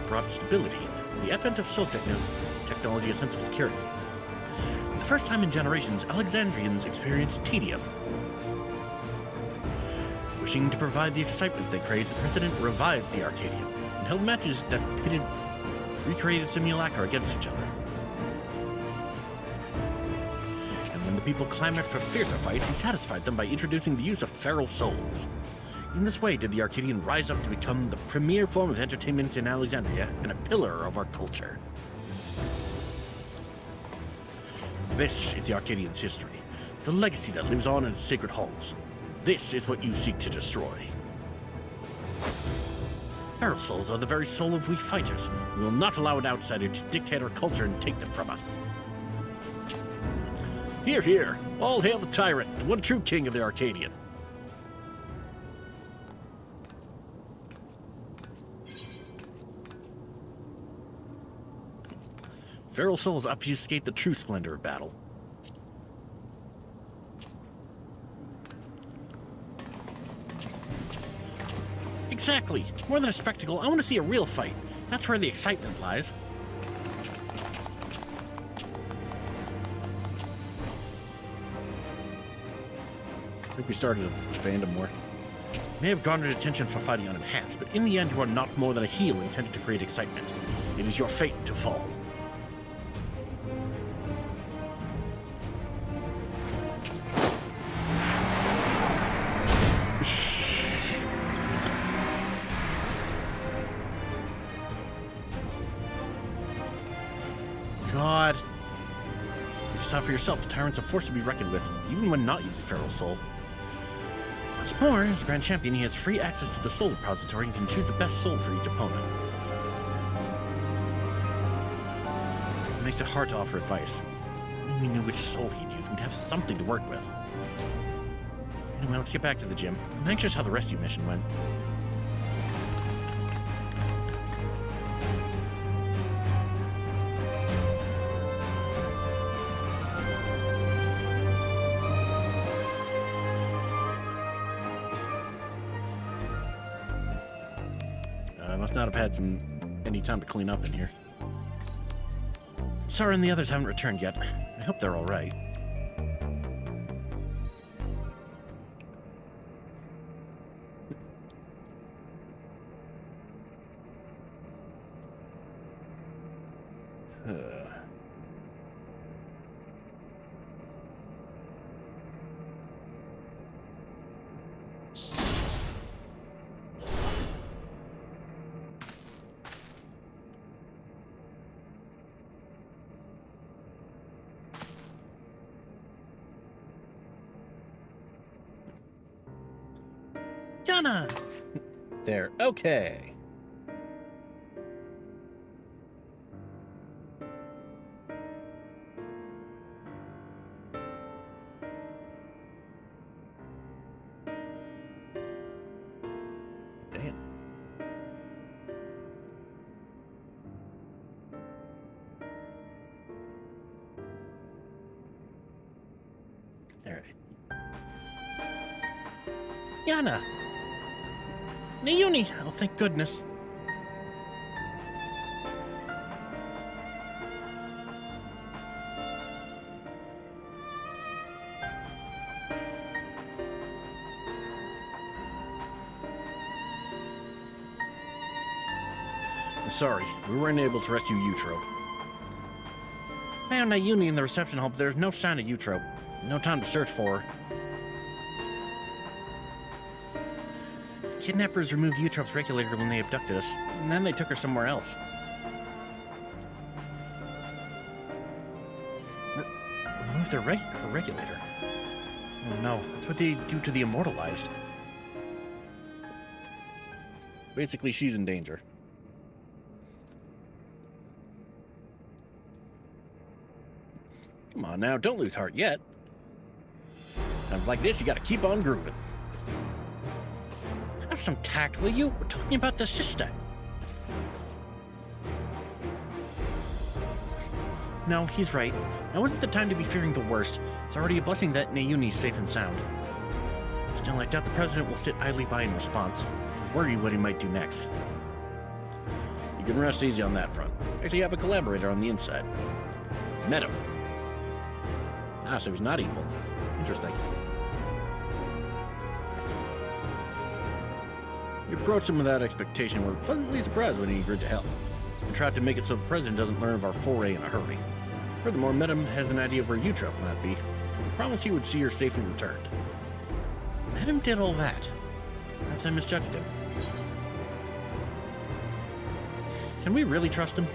A: brought stability, and the advent of soul technology a sense of security. For the first time in generations, Alexandrians experienced tedium. Wishing to provide the excitement they craved, the President revived the Arcadian and held matches that pitted recreated simulacra against each other. When the people clamored for fiercer fights, he satisfied them by introducing the use of feral souls. In this way did the Arcadian rise up to become the premier form of entertainment in Alexandria and a pillar of our culture. This is the Arcadian's history, the legacy that lives on in its sacred halls. This is what you seek to destroy. Feral souls are the very soul of we fighters. We will not allow an outsider to dictate our culture and take them from us. Hear, hear! All hail the tyrant, the one true king of the Arcadian. Feral souls obfuscate the true splendor of battle. Exactly! More than a spectacle, I want to see a real fight. That's where the excitement lies. I think we started a fandom war. May have garnered attention for fighting unenhanced, but in the end you are not more than a heel intended to create excitement. It is your fate to fall. God. You saw for yourself, the tyrant's a force to be reckoned with, even when not using Feral Soul. What's more, as Grand Champion, he has free access to the Soul Repository and can choose the best soul for each opponent. It makes it hard to offer advice. If we knew which soul he'd use, we'd have something to work with. Anyway, let's get back to the gym. I'm anxious how the rescue mission went. I must not have had any time to clean up in here. Sarah and the others haven't returned yet. I hope they're all right. Yana! There, okay. Alright. Yana! Nayuni! Oh, thank goodness. I'm sorry, we weren't able to rescue Eutrope. Found Nayuni in the reception hall, but there's no sign of Eutrope. No time to search for her. Kidnappers removed Eutrope's regulator when they abducted us, and then they took her somewhere else. Remove her regulator? Oh no, that's what they do to the immortalized. Basically, she's in danger. Come on now, don't lose heart yet. Times like this, you gotta keep on grooving. Have some tact, will you? We're talking about the sister. No, he's right. Now isn't the time to be fearing the worst. It's already a blessing that Nayuni's safe and sound. Still, I doubt the president will sit idly by in response. I worry what he might do next. You can rest easy on that front. Actually, you have a collaborator on the inside. Met him. Ah, so he's not evil. Interesting. We approached him without expectation. We're pleasantly surprised when he agreed to help. We tried to make it so the president doesn't learn of our foray in a hurry. Furthermore, Medem has an idea of where Eutrope might be. We promised he would see her safely returned. Medem did all that. Perhaps I misjudged him. Can we really trust him?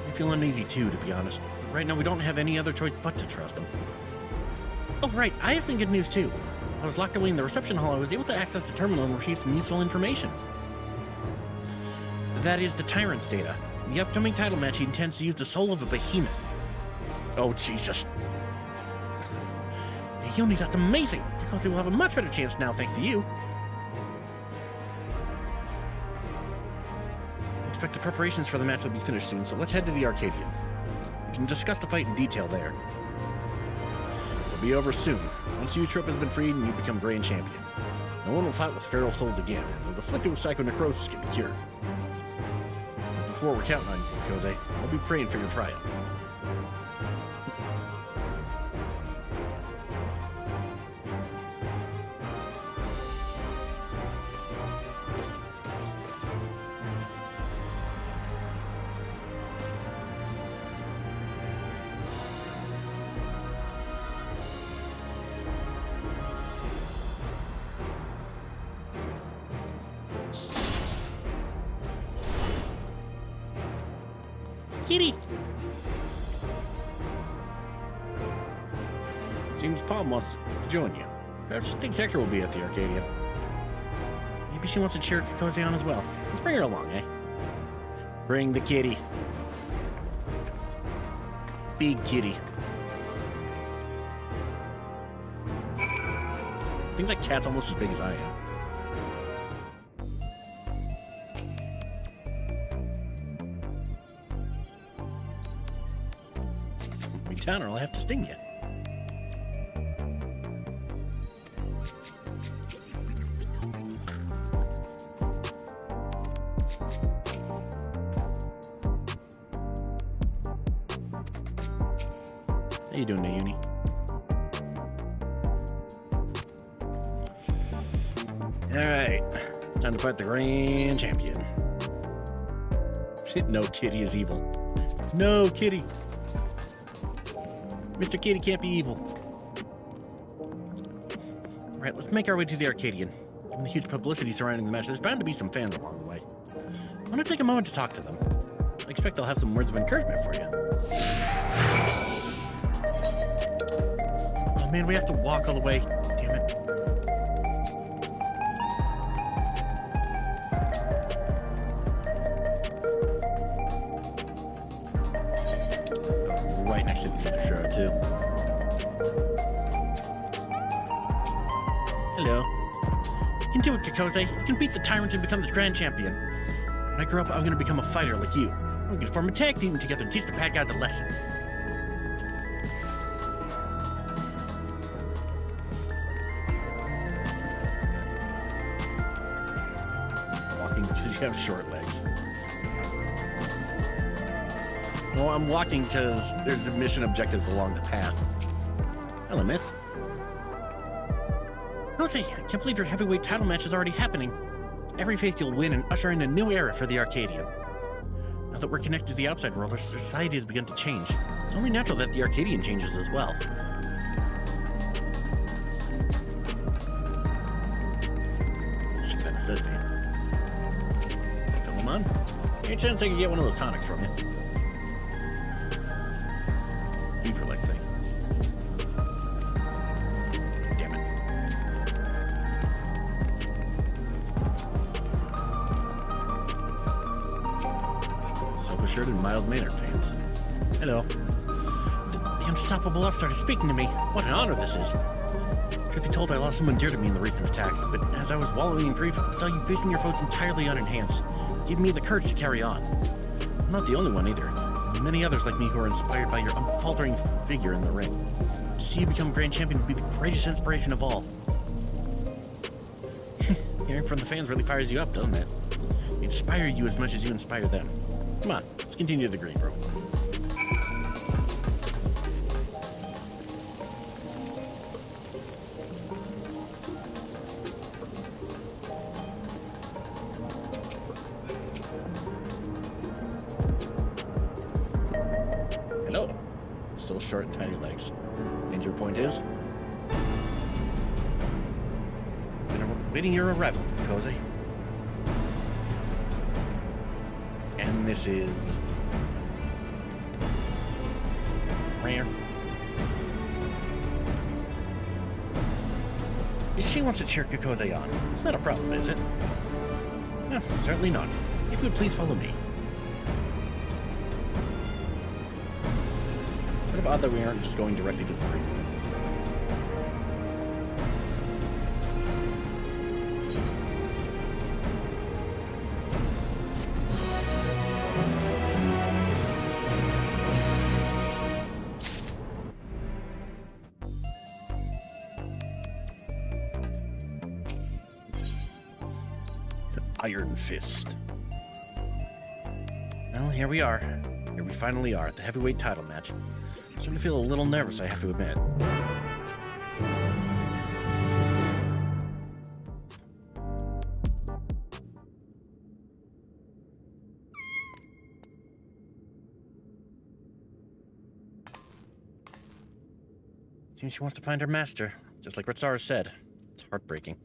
A: I feel uneasy too, to be honest. But right now we don't have any other choice but to trust him. Oh right, I have some good news too. I was locked away in the reception hall. I was able to access the terminal and retrieve some useful information. That is the Tyrant's data. In the upcoming title match, he intends to use the soul of a behemoth. Oh Jesus. Nayuni, that's amazing! Because they will have a much better chance now thanks to you. I expect the preparations for the match will be finished soon, so let's head to the Arcadian. We can discuss the fight in detail there. It'll be over soon. Once Eutrope has been freed and you become Grand Champion. No one will fight with feral souls again. Those afflicted with psychonecrosis can be cured. As before, we're counting on you, Kose. I'll be praying for your triumph. Kitty! Seems Palm wants to join you. Perhaps she thinks Hector will be at the Arcadian. Maybe she wants to cheer Kose on as well. Let's bring her along, eh? Bring the kitty. Big kitty. I think that cat's almost as big as I am. Down or I'll have to sting you. How you doing, Nayuni? Alright. Time to fight the Grand Champion. No kitty is evil. No kitty. Mr. Kitty can't be evil. Alright, let's make our way to the Arcadian. Given the huge publicity surrounding the match, there's bound to be some fans along the way. I want to take a moment to talk to them. I expect they'll have some words of encouragement for you. Oh man, we have to walk all the way. Damn it. Right next to the other shard, too. Hello. You can do it, Kose. You can beat the tyrant and become the Grand Champion. When I grow up, I'm going to become a fighter like you. We could form a tag team together and teach the bad guys a lesson. Walking because you have short legs. Well, I'm walking because there's mission objectives along the path. Hello, miss. Jose, I can't believe your heavyweight title match is already happening. Every faith you'll win and usher in a new era for the Arcadian. Now that we're connected to the outside world, our society has begun to change. It's only natural that the Arcadian changes as well. She kind of says it. Come on. Any chance I can get one of those tonics from you? Beaver like thing. Damn it. Self-assured and mild-mannered fans. Hello. The unstoppable upstart is speaking to me. What an honor this is. Truth be told, I lost someone dear to me in the recent attacks, but as I was wallowing in grief, I saw you facing your foes entirely unenhanced. It gave me the courage to carry on. I'm not the only one either. Many others like me who are inspired by your unfaltering figure in the ring. To see you become Grand Champion would be the greatest inspiration of all. Hearing from the fans really fires you up, doesn't it? They inspire you as much as you inspire them. Come on, let's continue the green, bro. Hello. Still short and tiny legs. And your point is? Been awaiting your arrival, Cozy. And this is... rare. She wants to cheer Kikoze on. It's not a problem, is it? No, certainly not. If you would please follow me. What about that we aren't just going directly to the ring? Iron Fist. Well, here we are. Here we finally are at the heavyweight title match. I'm starting to feel a little nervous, I have to admit. Seems she wants to find her master, just like Ratsara said. It's heartbreaking.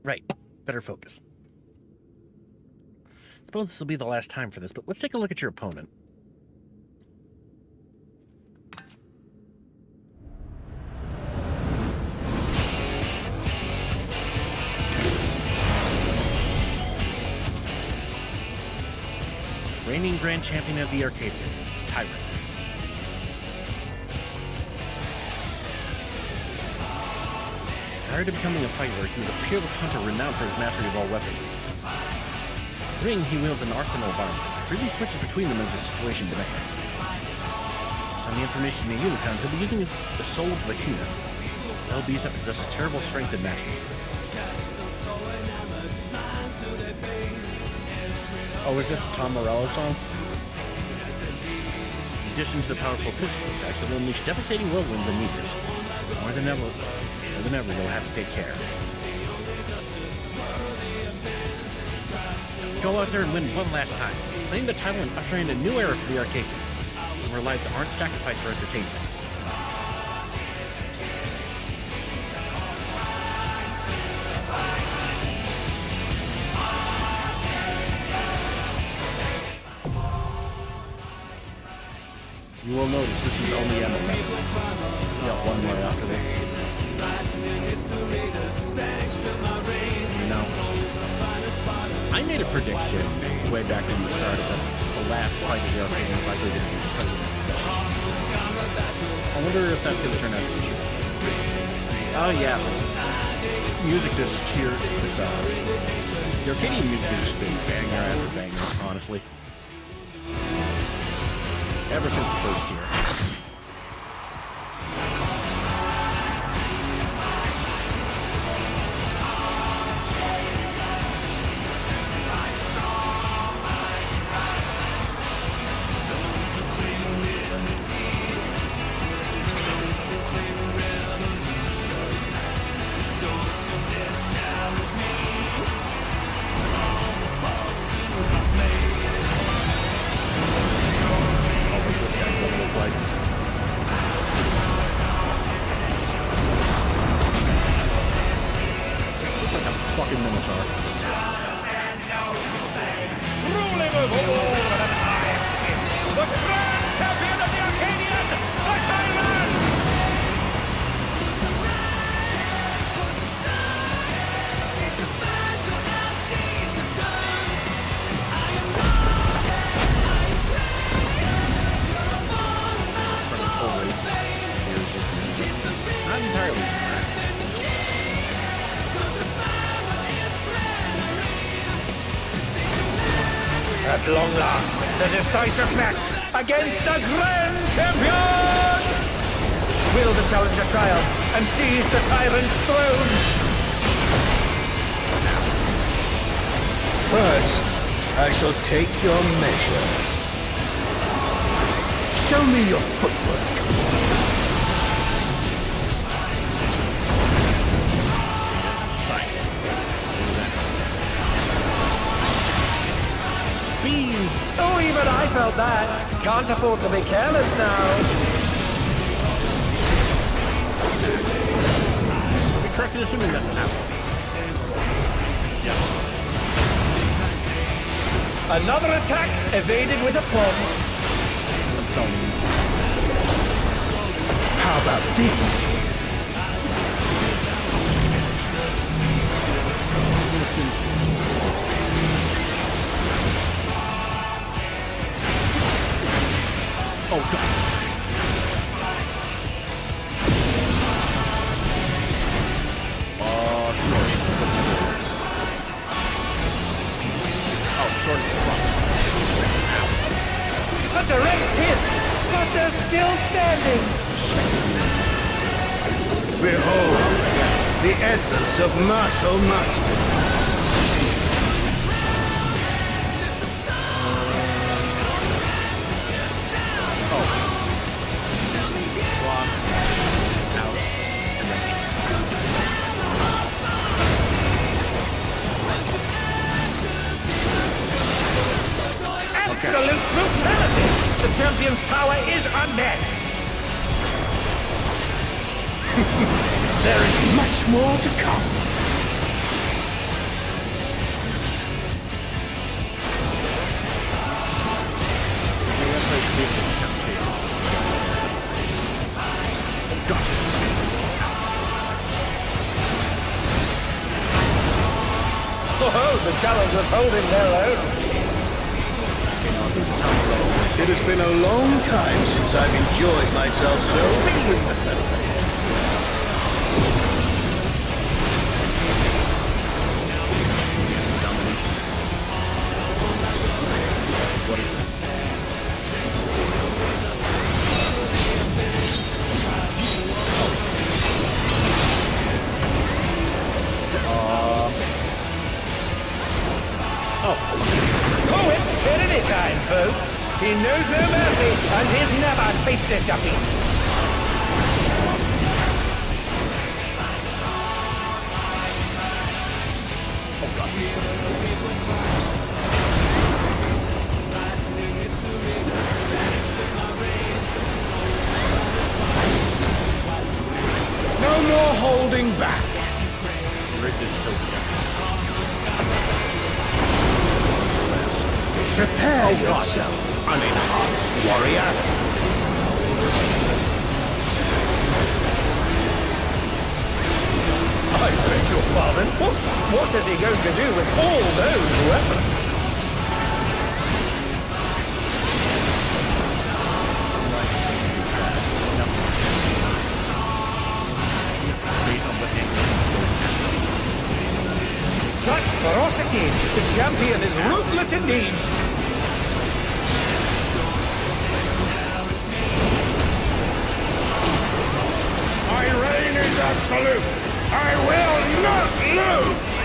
A: Right, better focus. Suppose this will be the last time for this, but let's take a look at your opponent. Reigning Grand Champion of the Arcadian, Tyrant. Prior to becoming a fighter, he was a peerless hunter renowned for his mastery of all weaponry. Ring, he wields an arsenal of arms and freely switches between them as the situation demands. Based on the information the unit found, he'll be using the soul of the behemoth, a beast that possesses terrible strength and madness. Oh, is this the Tom Morello song? In addition to the powerful physical attacks, it will unleash devastating whirlwinds and meteors. More than ever, you'll have to take care. Go out there and win one last time. Claim the title and usher in a new era for the Arcadian, where lives aren't sacrificed for entertainment. You will notice this is only Emma. We got one more after this. No. I made a prediction way back when we started that the last fight of the Arcadian was likely to be the second. I wonder if that's going to turn out to be true. Oh yeah. music this tier, the Arcadian music has just been banger after banger, honestly. Ever since the first tier. Fucking Minotaur.
D: Ruling over all with an iron fist, the grand champion of the Arcadian, the Tyrant!
A: Not entirely.
D: At long last, the decisive match against the Grand Champion! Will the challenger triumph and seize the Tyrant's throne?
B: First, I shall take your measure. Show me your footwork.
D: Oh, even I felt that. Can't afford to be careless now.
A: I'll be correct in assuming that's an apple.
D: Another attack evaded with aplomb.
B: How about this?
A: Oh, God. Sword. Oh, sword is cross.
D: A direct hit, but they're still standing.
B: Behold, the essence of martial mastery.
D: Absolute brutality! The champion's power is unmatched!
B: There is much more to come.
D: Oh, the challengers holding their own.
B: It has been a long time since I've enjoyed myself so.
A: What is this?
D: Oh, it's tyranny time, folks! He knows no mercy, and he's never tasted defeat!
B: No more holding back.
A: Rid dystopia.
B: Prepare yourself, unenhanced warrior.
D: I beg your pardon? What is he going to do with all those weapons?
A: Based on what angle he's going at.
D: Such ferocity! The champion is ruthless indeed!
B: My reign is absolute! I will not lose!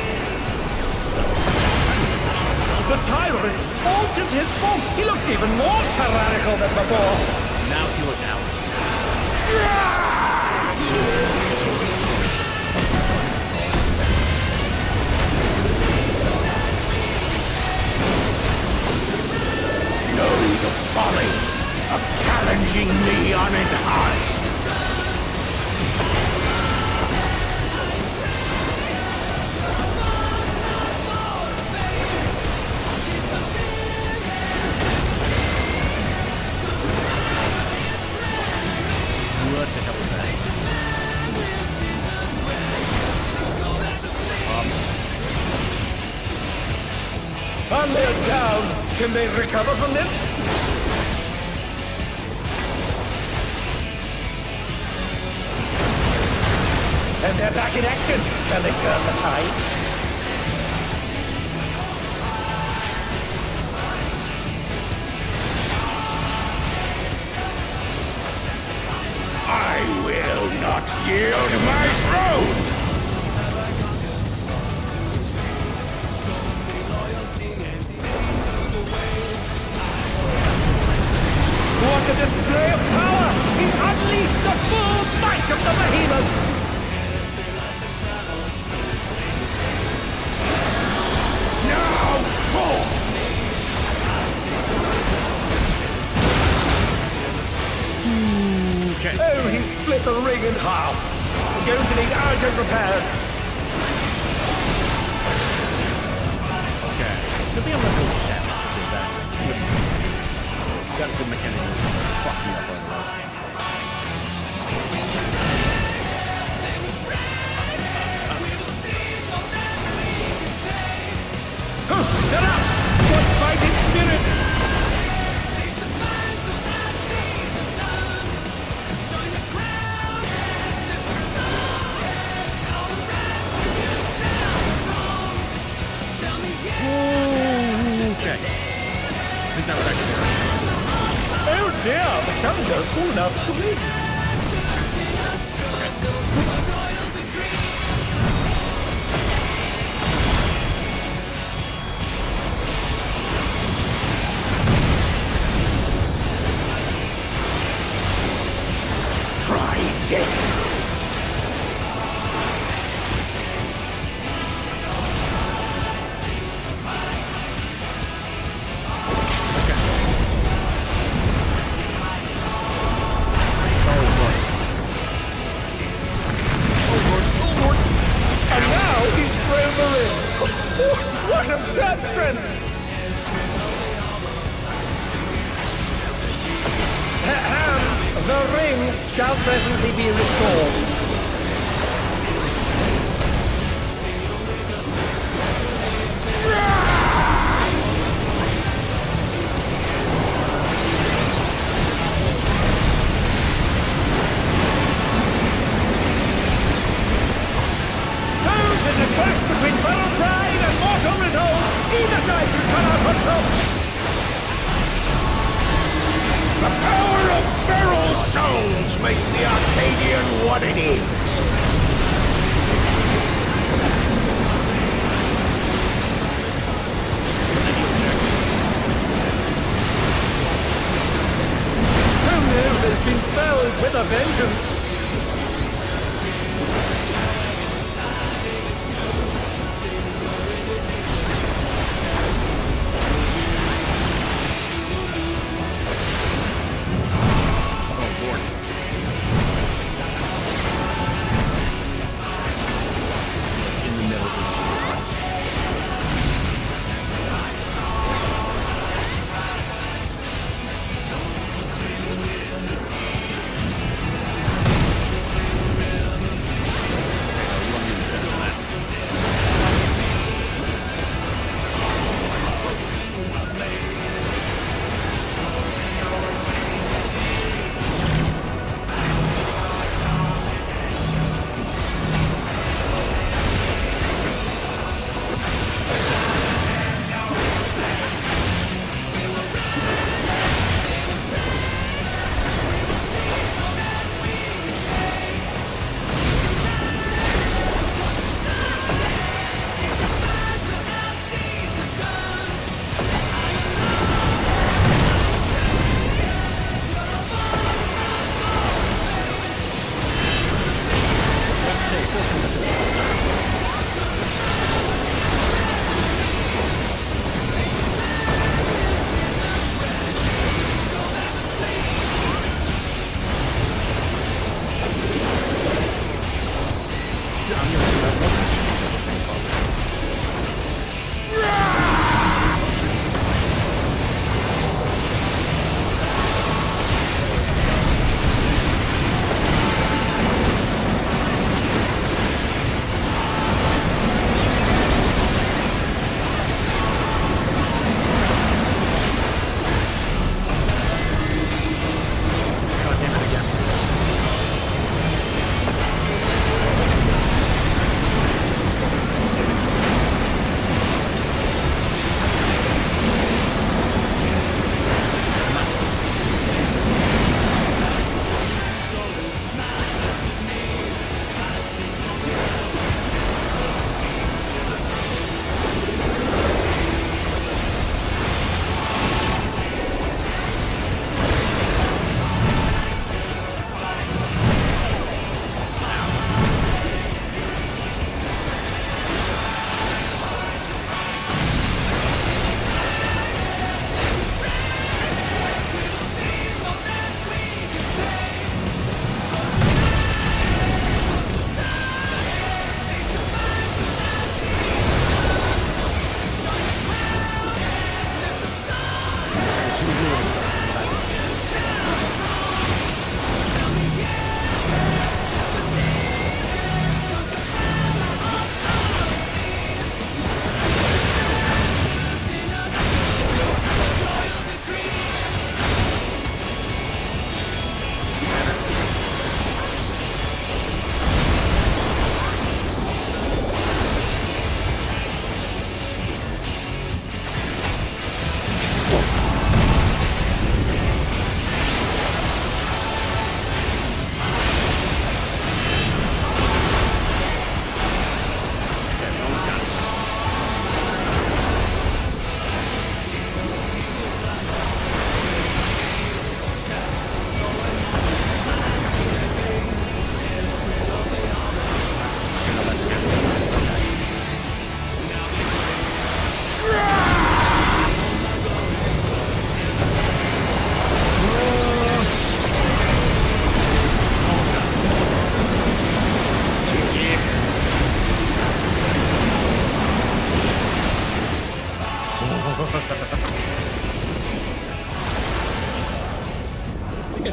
D: The tyrant altered his form! He looks even more tyrannical than before!
A: Now he looks out.
B: Know the folly of challenging me unenhanced!
A: What the hell is that?
D: And they're down! Can they recover from this? And they're back in action! Can they turn the tide?
B: I will not yield my throne!
D: What a display of power! He's unleashed the full might of the behemoth!
B: Now forth!
A: Okay.
D: Oh, he split the ring in half! We're going to need urgent repairs!
A: Okay. Good thing I'm not really savage with that. Got a good mechanic to fuck me up otherwise.
D: They're up! What fighting spirit!
A: Okay. I think that was actually
D: Oh dear, the challenger's fallen out of the ring.
B: Try this!
D: And now he's thrown the ring. What absurd strength! Ahem. The ring shall presently be restored. There's a clash between feral pride and mortal resolve. Either side can come out on top.
B: The power of feral souls makes the Arcadian what it is!
D: Oh no, they've been felled with a vengeance.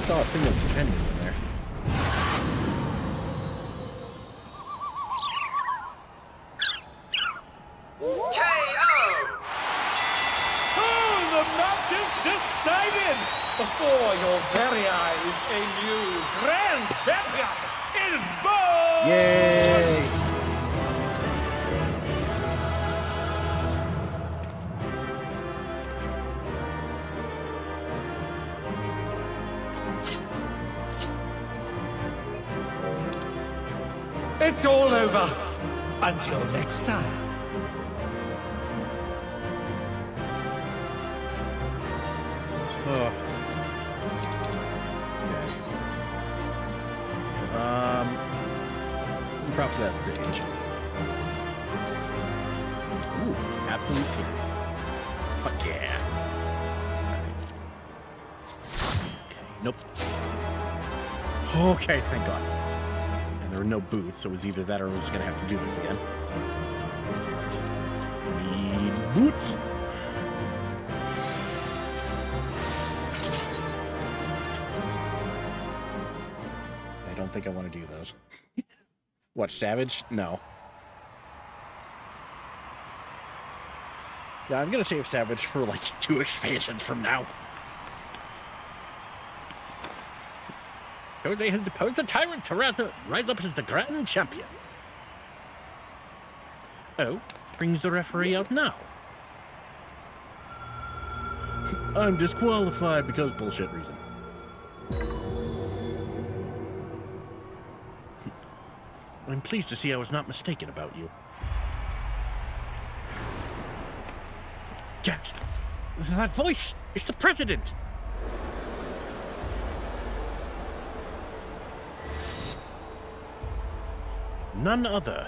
A: saw a thing of defending in there.
D: The match is decided! Before your very eyes, a new grand champion is born!
A: Yay!
D: It's all over. Until next time.
A: Oh. Okay. Props to that sage. Ooh, absolute kill. Fuck yeah. Okay, nope. Okay, thank God. And there were no boots, so it was either that or I was gonna have to do this again. Need boots. I don't think I want to do those. What, Savage? No. Yeah, I'm gonna save Savage for like 2 expansions from now. Jose has deposed the tyrant to rise up as the grand champion. Oh, brings the referee out now. I'm disqualified because bullshit reason. I'm pleased to see I was not mistaken about you. Gasp! That voice! It's the president! None other.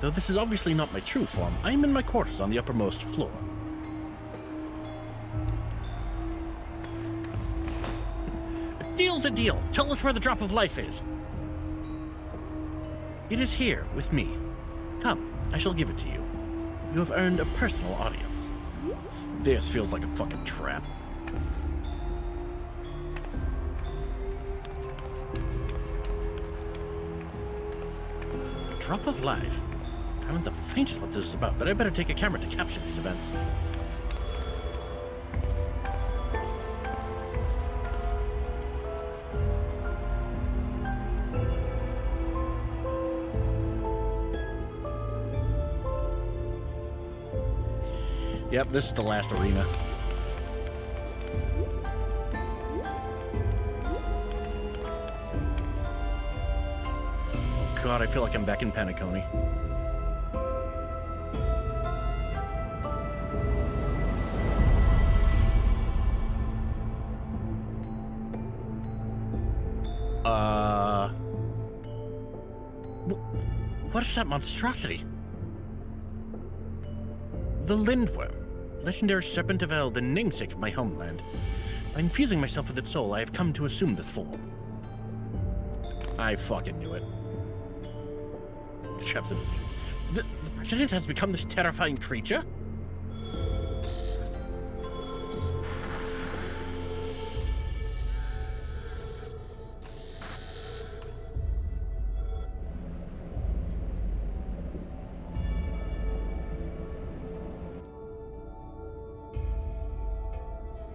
A: Though this is obviously not my true form, I am in my quarters on the uppermost floor. A deal's a deal. Tell us where the drop of life is. It is here, with me. Come, I shall give it to you. You have earned a personal audience. This feels like a fucking trap. The drop of life? I haven't the faintest what this is about, but I better take a camera to capture these events. Yep, this is the last arena. Oh God, I feel like I'm back in Nekkonime. What is that monstrosity? The Lindworm. Legendary serpent of Eld and namesake of my homeland. By infusing myself with its soul, I have come to assume this form. I fucking knew it. The president has become this terrifying creature?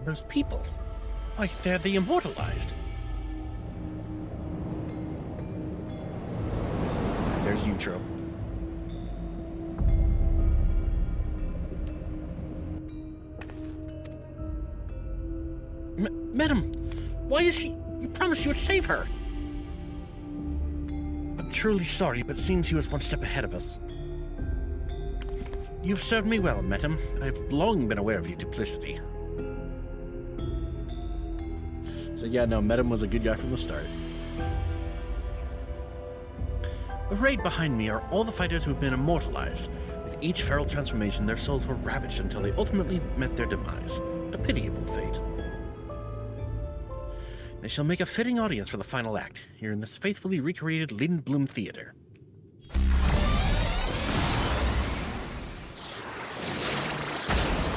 A: Those people. Why, they're the immortalized. There's Utro. Madam, why is she... You promised you would save her. I'm truly sorry, but it seems he was one step ahead of us. You've served me well, madam. I've long been aware of your duplicity. So yeah, no, Medem was a good guy from the start. Arrayed behind me are all the fighters who have been immortalized. With each feral transformation, their souls were ravaged until they ultimately met their demise. A pitiable fate. They shall make a fitting audience for the final act, here in this faithfully recreated Lindblom Theater.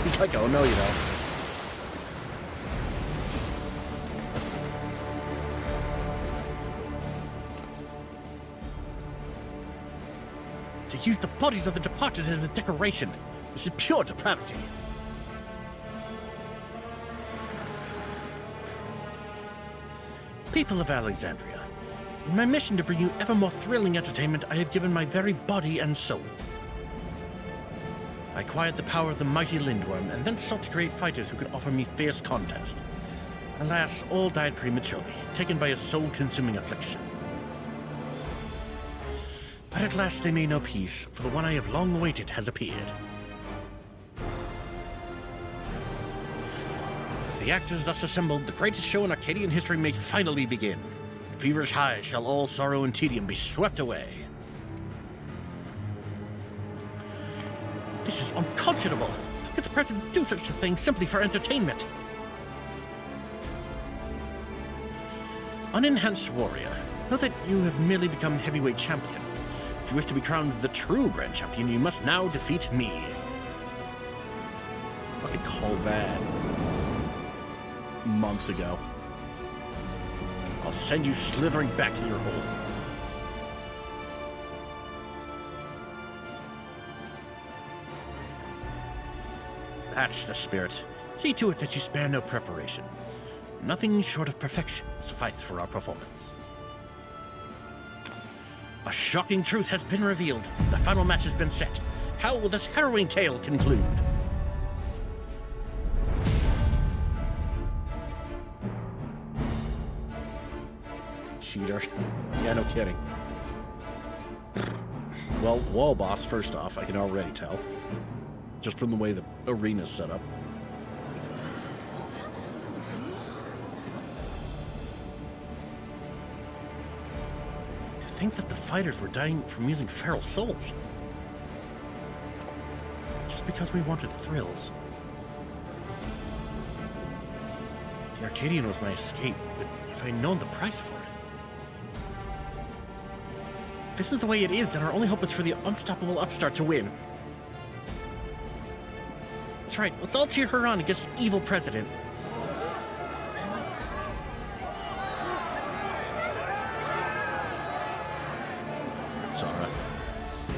A: He's like, oh no, you don't. use the bodies of the departed as a decoration. This is pure depravity. People of Alexandria, in my mission to bring you ever more thrilling entertainment, I have given my very body and soul. I acquired the power of the mighty Lindworm, and then sought to create fighters who could offer me fierce contest. Alas, all died prematurely, taken by a soul-consuming affliction. But at last they may know peace, for the one I have long awaited has appeared. With the actors thus assembled, the greatest show in Arcadian history may finally begin. In feverish highs shall all sorrow and tedium be swept away. This is unconscionable! How could the president do such a thing simply for entertainment? Unenhanced warrior, know that you have merely become heavyweight champion. If you wish to be crowned the true grand champion, you must now defeat me. Fucking call that months ago. I'll send you slithering back to your hole. That's the spirit. See to it that you spare no preparation. Nothing short of perfection will suffice for our performance. A shocking truth has been revealed. The final match has been set. How will this harrowing tale conclude? Cheater. Yeah, no kidding. Well, wall boss, first off, I can already tell. Just from the way the arena's set up. To think that the fighters were dying from using feral souls. Just because we wanted thrills. The Arcadian was my escape, but if I'd known the price for it. If this is the way it is, then our only hope is for the unstoppable upstart to win. That's right, let's all cheer her on against the evil president. Sora.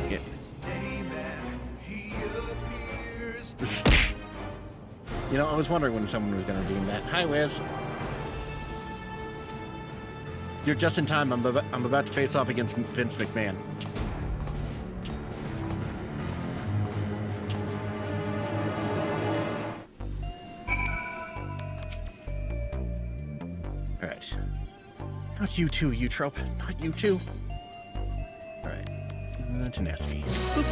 A: Yeah. You know, I was wondering when someone was going to redeem that. Hi, Wiz. You're just in time. I'm about to face off against Vince McMahon. Alright. Not you too, Eutrope. Not you too. Alright. Tenacity. Boop.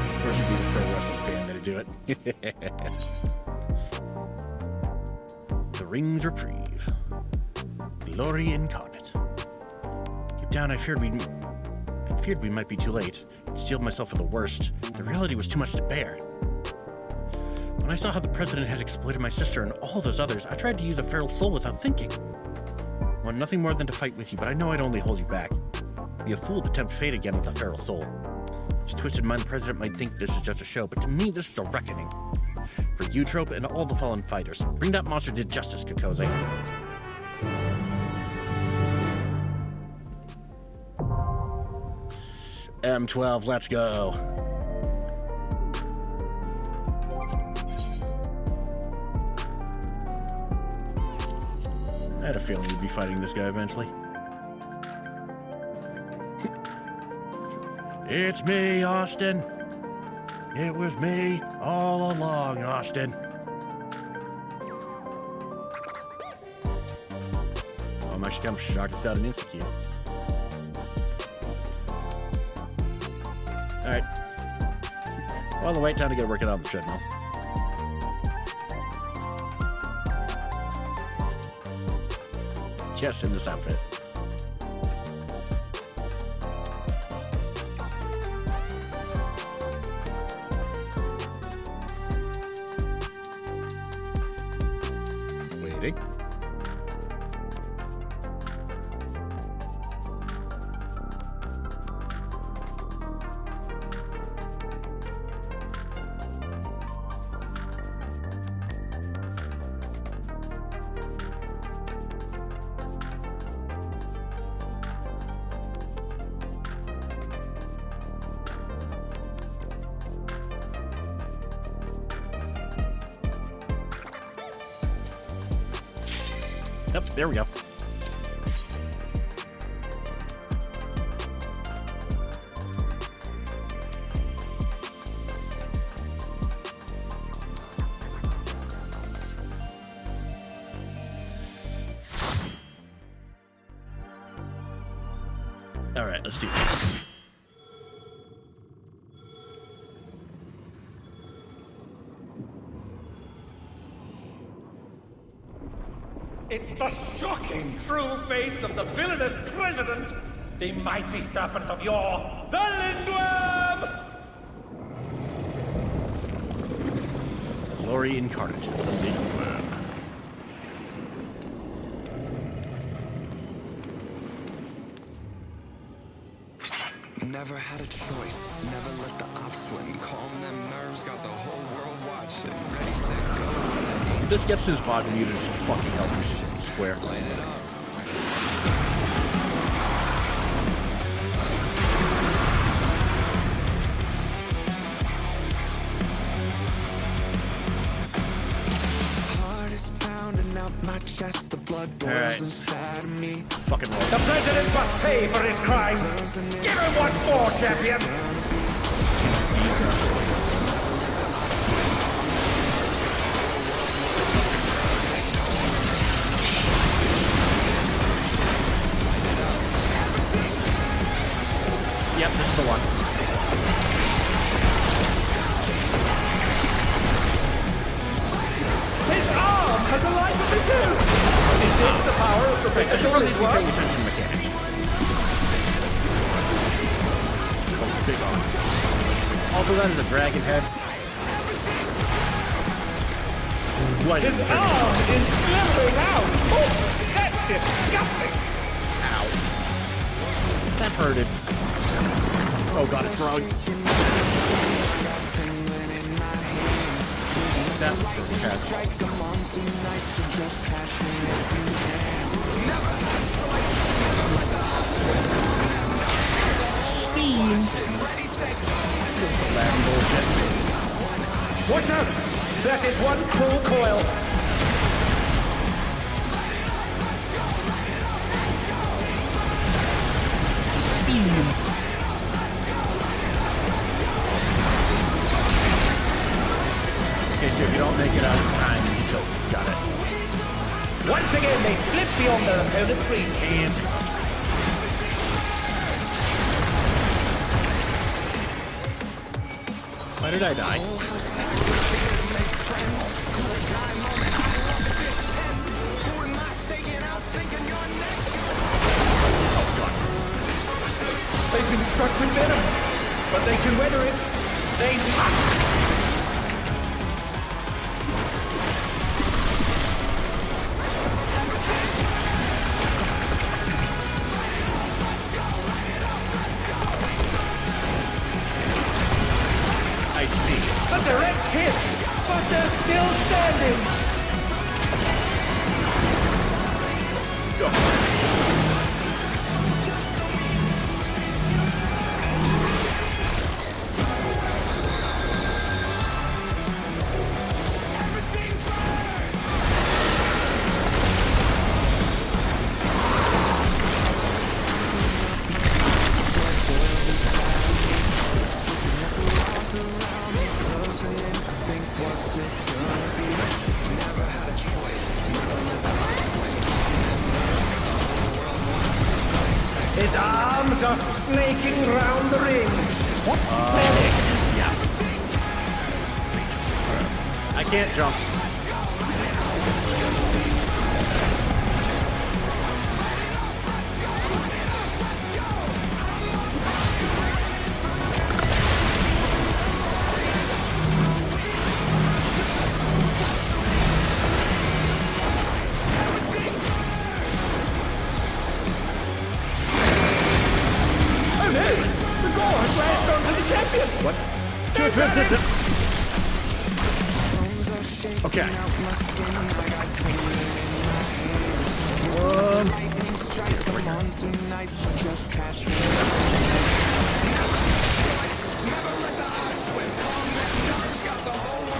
A: Of course, you'd be the pro wrestling fan that'd do it. The Ring's Reprieve. Glory incarnate. Deep down, I feared we might be too late. I steeled myself for the worst. The reality was too much to bear. When I saw how the president had exploited my sister and all those others, I tried to use a feral soul without thinking. I want nothing more than to fight with you, but I know I'd only hold you back. I'd be a fool to tempt fate again with a feral soul. This twisted mind, the president might think this is just a show, but to me, this is a reckoning. For Eutrope and all the fallen fighters, bring that monster to justice, Kokoze. M12, let's go. I had a feeling you'd be fighting this guy eventually. It's me, Austin. It was me all along, Austin. I'm actually kind of shocked without an insecure. Alright. Well, the wait time to get working on the treadmill. Just in this outfit. Waiting. Yep, there we go. All right, let's do this.
D: It's the shocking true face of the villainous president, the mighty serpent of yore, the Lindworm!
A: Glory incarnate, the Lindworm.
F: Never had a choice, never let the ops win. Calm them nerves, got the whole world watching. Ready, set, go.
A: This gets his volume muted as fucking hell, I swear.
F: Light it up. Heart is pounding out my chest, the blood boils inside of me.
A: Fucking roll.
D: The president must pay for his crimes! Give him what for, champion!
A: Yep, this is the one.
D: His arm has a life of its own! Is this the power of the
A: I should
D: Victor
A: really be
D: Lindworm?
A: paying attention to mechanics. Oh, big arm. Also, that is a dragon head. What
D: His
A: is it?
D: arm is slithering out! Oh, that's disgusting!
A: Ow. That hurted. Oh god, it's growing. That was really bad. Steam! This is bad bullshit.
D: Watch out! That is one cruel coil!
A: Steam! Okay, so if you don't make it out in time, you kill. Got it.
D: Once again, they slip beyond their opponent's reach.
A: And... why did I die? Oh, God.
D: They've been struck with venom, but they can weather it. They must!
A: I see.
D: A direct hit, but they're still standing. His arms are snaking round the ring. What's he planning?
A: Yeah. I can't jump.
D: Oh no! The gore has lashed onto the champion!
A: What? Okay.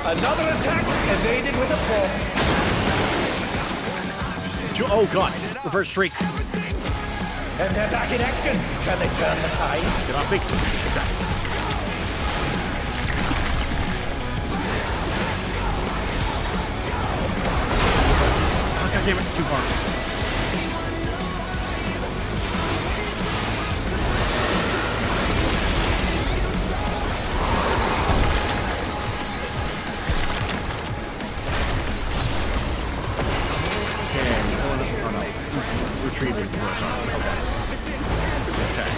D: Another attack evaded with a fork.
A: Oh god, reverse shriek.
D: And they're back in action. Can they turn the tide?
A: Get off me. Exactly. Oh god damn it, too far. Retrieving the horse arm. Okay.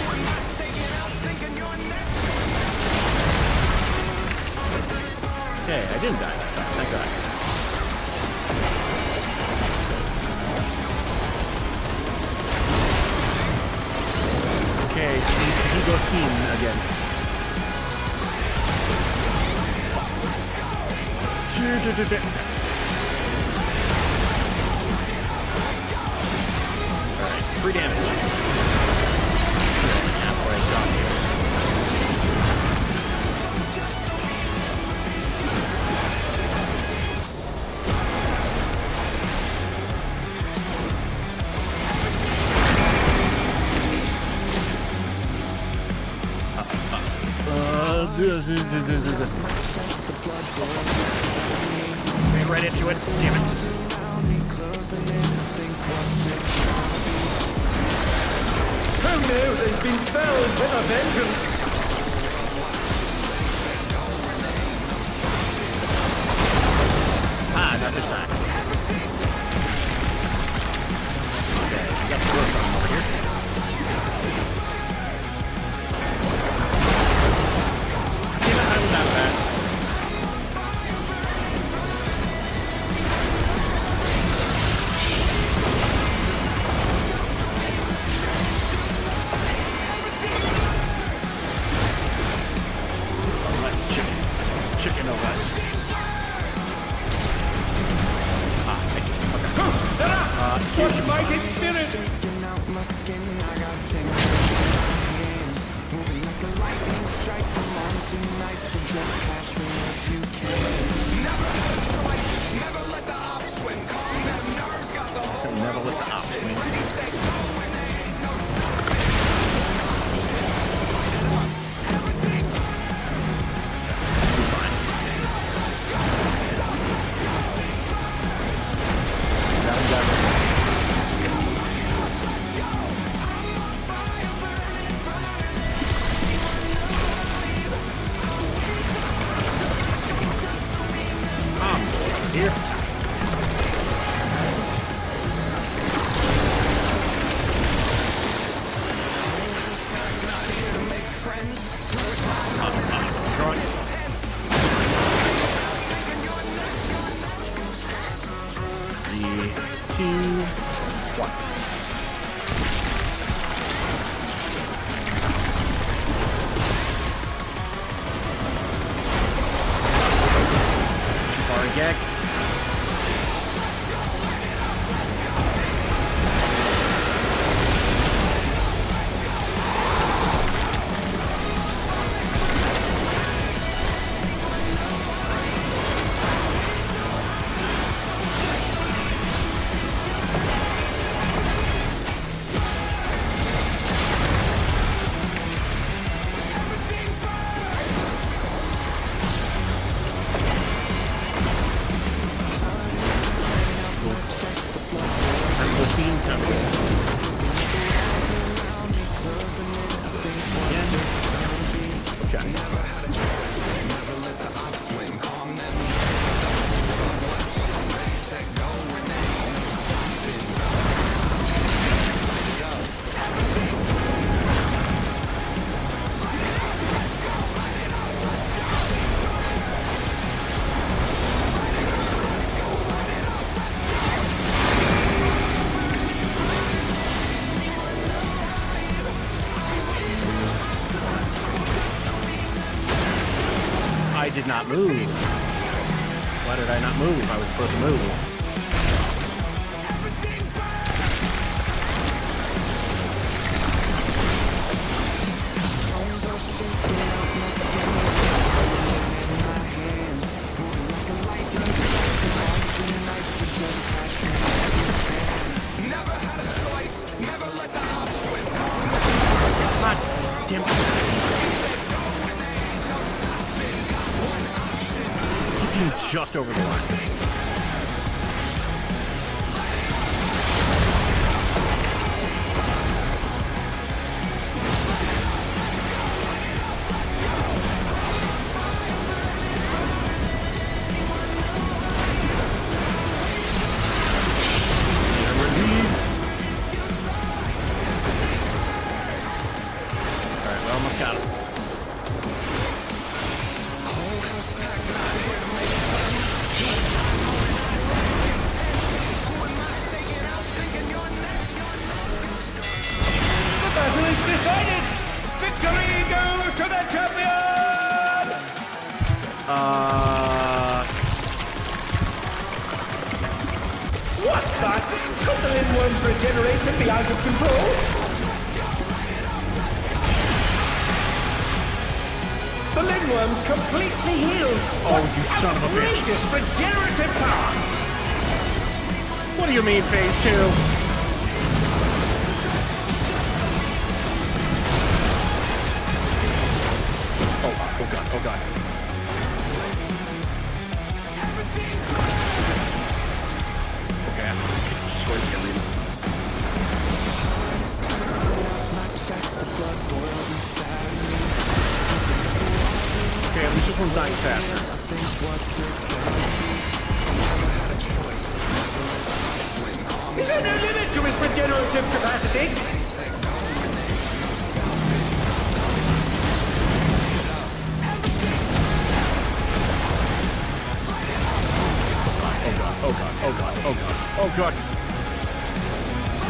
A: Okay, I didn't die that time. Thank God. Okay, he goes steam again. Fuck. Free damage. Halfway done here. Ran right into it. Damn it.
D: Oh no, they've been felled with a vengeance!
A: Ah, not this time. Okay, we got the growth on over here. Damn it, I was out of that. Chicken over us. Ah, I see. Okay.
D: What fighting spirit!
A: Never let the ops win. Here. Gag. I did not move. Why did I not move? I was supposed to move. Just over the line. Alright, we almost got him.
D: The battle is decided! Victory goes to the champion! What the? Could the Lindworm's regeneration be out of control? The Lindworm's completely healed!
A: Oh, you son of a bitch.
D: Outrageous regenerative power!
A: What do you mean, phase 2? Oh god, oh god. Okay, I swear to God, read. Okay, at least this one's dying faster.
D: Is there no limit to his regenerative capacity?
A: Oh god, oh god, oh god, oh god.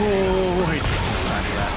A: Oh, he's just inside of that.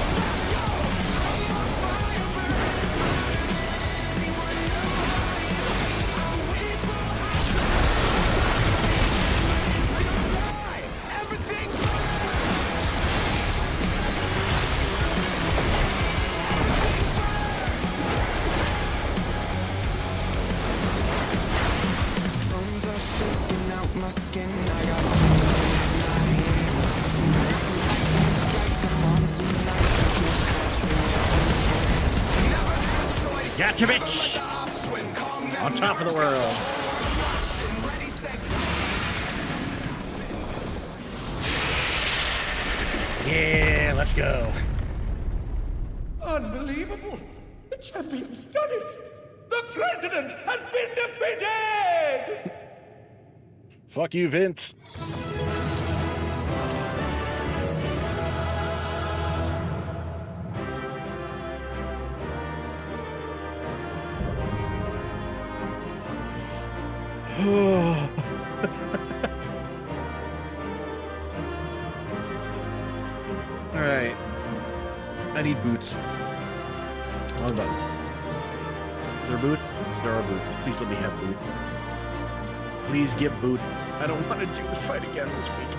A: Gotcha, bitch! On top of the world. Yeah, let's go.
D: Unbelievable! The champion's done it! The president has been defeated!
A: Fuck you, Vince. Alright. I need boots. Wrong button. Are there boots? There are boots. Please let me have boots. Please give boot. I don't want to do this fight again this week.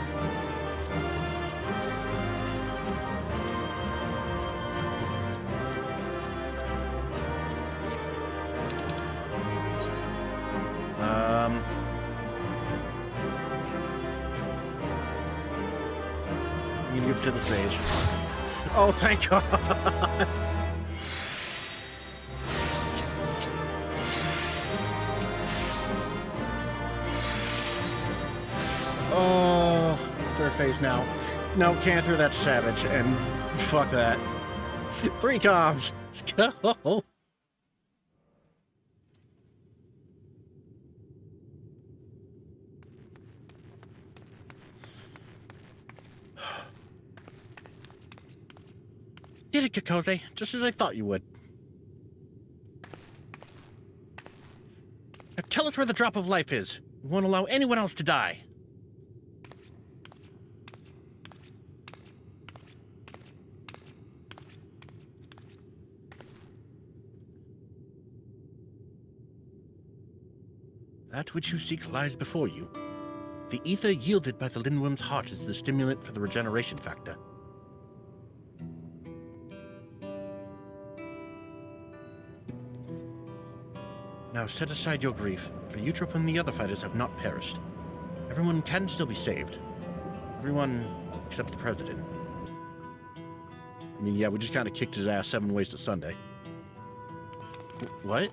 A: You can give it to the sage. Oh, thank God. Oh, third phase now. No, Canther, that's savage, and fuck that. 3 comms. Let's go. Did it, Kakose, just as I thought you would. Now tell us where the drop of life is. We won't allow anyone else to die. That which you seek lies before you. The ether yielded by the Lindworm's heart is the stimulant for the regeneration factor. Now set aside your grief, for Eutrop and the other fighters have not perished. Everyone can still be saved. Everyone except the president. I mean, yeah, we just kind of kicked his ass 7 ways to Sunday. What?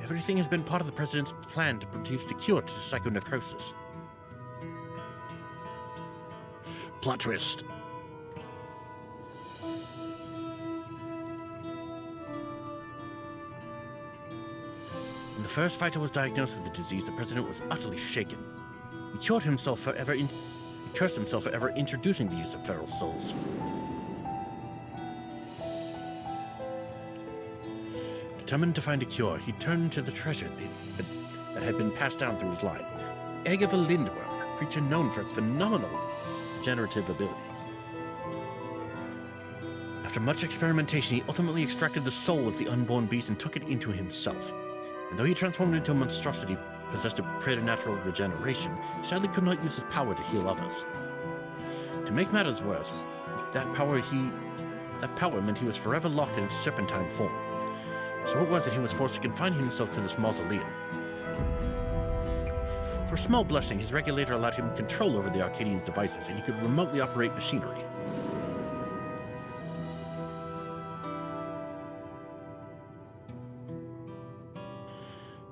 A: Everything has been part of the President's plan to produce the cure to psychonecrosis. Plot twist. When the first fighter was diagnosed with the disease, the President was utterly shaken. He cursed himself for ever introducing the use of feral souls. Determined to find a cure, he turned to the treasure that had been passed down through his line. Egg of a lindworm, a creature known for its phenomenal regenerative abilities. After much experimentation, he ultimately extracted the soul of the unborn beast and took it into himself. And though he transformed into a monstrosity possessed of preternatural regeneration, he sadly could not use his power to heal others. To make matters worse, that power meant he was forever locked in its serpentine form. So it was that he was forced to confine himself to this mausoleum. For a small blessing, his regulator allowed him control over the Arcadian's devices, and he could remotely operate machinery.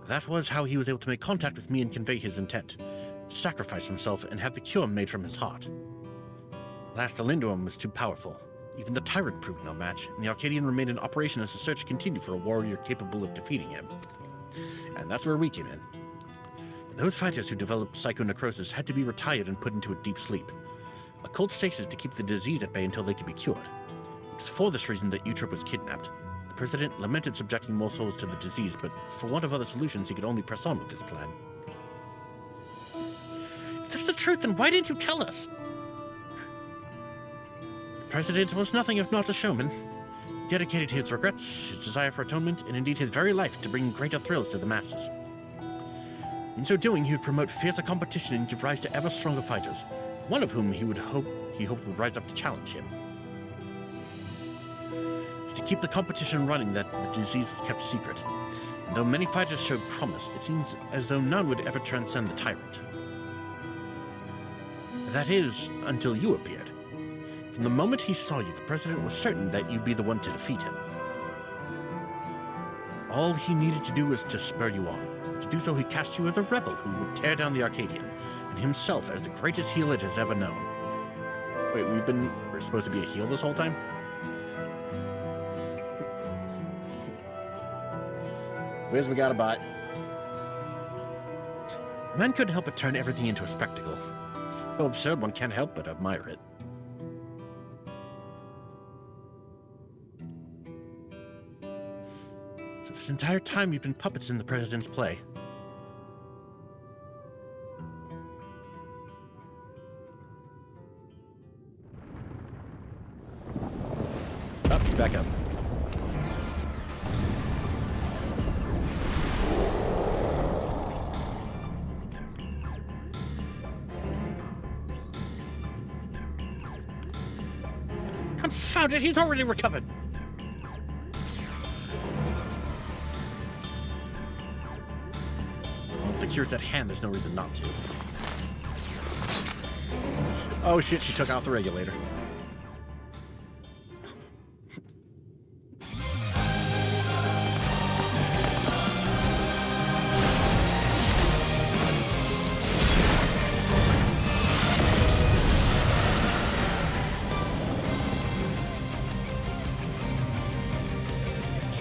A: That was how he was able to make contact with me and convey his intent, to sacrifice himself and have the cure made from his heart. Alas, the lindworm was too powerful. Even the tyrant proved no match, and the Arcadian remained in operation as the search continued for a warrior capable of defeating him. And that's where we came in. Those fighters who developed psychonecrosis had to be retired and put into a deep sleep, a cold stasis to keep the disease at bay until they could be cured. It was for this reason that Utrip was kidnapped. The President lamented subjecting more souls to the disease, but for want of other solutions, he could only press on with his plan. If that's the truth, then why didn't you tell us? The President was nothing if not a showman. He dedicated his regrets, his desire for atonement, and indeed his very life to bring greater thrills to the masses. In so doing, he would promote fiercer competition and give rise to ever stronger fighters, one of whom he hoped would rise up to challenge him. It's to keep the competition running that the disease was kept secret, and though many fighters showed promise, it seems as though none would ever transcend the tyrant. That is, until you appeared. From the moment he saw you, the President was certain that you'd be the one to defeat him. All he needed to do was to spur you on. To do so, he cast you as a rebel who would tear down the Arcadian, and himself as the greatest heel it has ever known. Wait, we're supposed to be a heel this whole time? Where's we got a bot? The man couldn't help but turn everything into a spectacle. So absurd, one can't help but admire it. So this entire time you've been puppets in the President's play. Oh, he's back up. Confound it, he's already recovered! If the cure's at hand, there's no reason not to. Oh shit, she took out the regulator.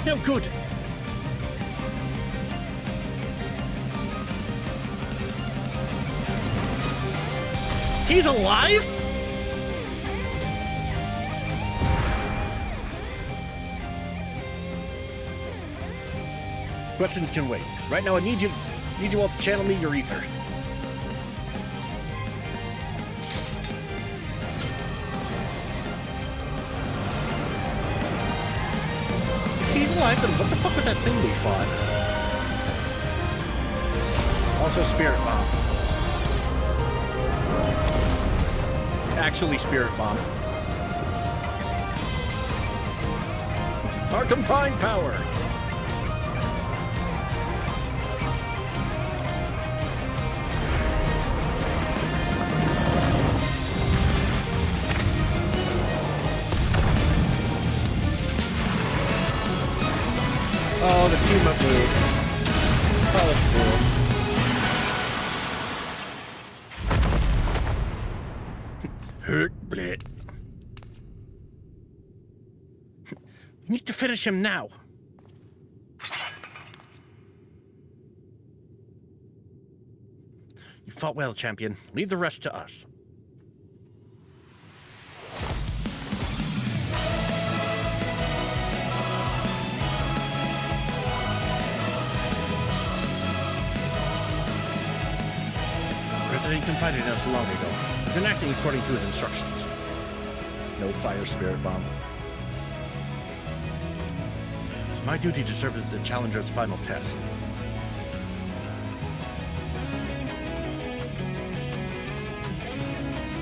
A: No good. He's alive? Questions can wait. Right now I need you all to channel me your ether. Alive, then what the fuck was that thing we fought? Also Spirit Bomb. Actually Spirit Bomb. Our combined power! Oh, the team-up move. Oh, that's cool. Hurt, blit. You need to finish him now. You fought well, champion. Leave the rest to us. President confided in us long ago. We've been acting according to his instructions. No fire spirit bomb. It's my duty to serve as the Challenger's final test.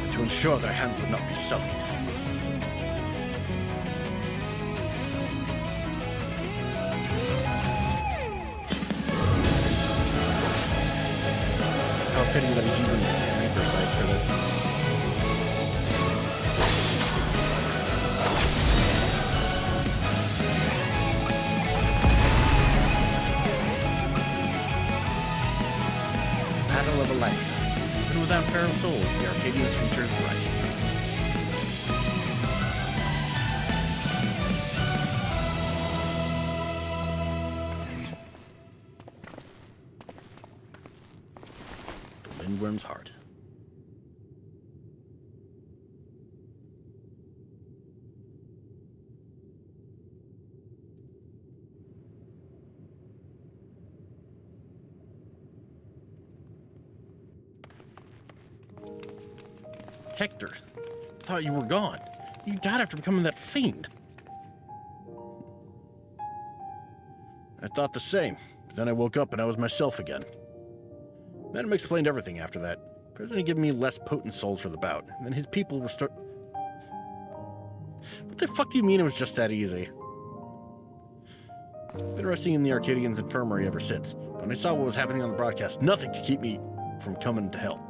A: And to ensure their hands would not be sullied. How fitting that he's using Reaper sights for this. Battle of a lifetime. Even without feral souls, the Arcadian's future is bright. Lindworm's heart. Hector, thought you were gone. You died after becoming that fiend. I thought the same, but then I woke up and I was myself again. Madam explained everything after that. President gave me less potent souls for the bout, and then his people were What the fuck do you mean it was just that easy? Been resting in the Arcadian's infirmary ever since. When I saw what was happening on the broadcast, nothing could keep me from coming to help.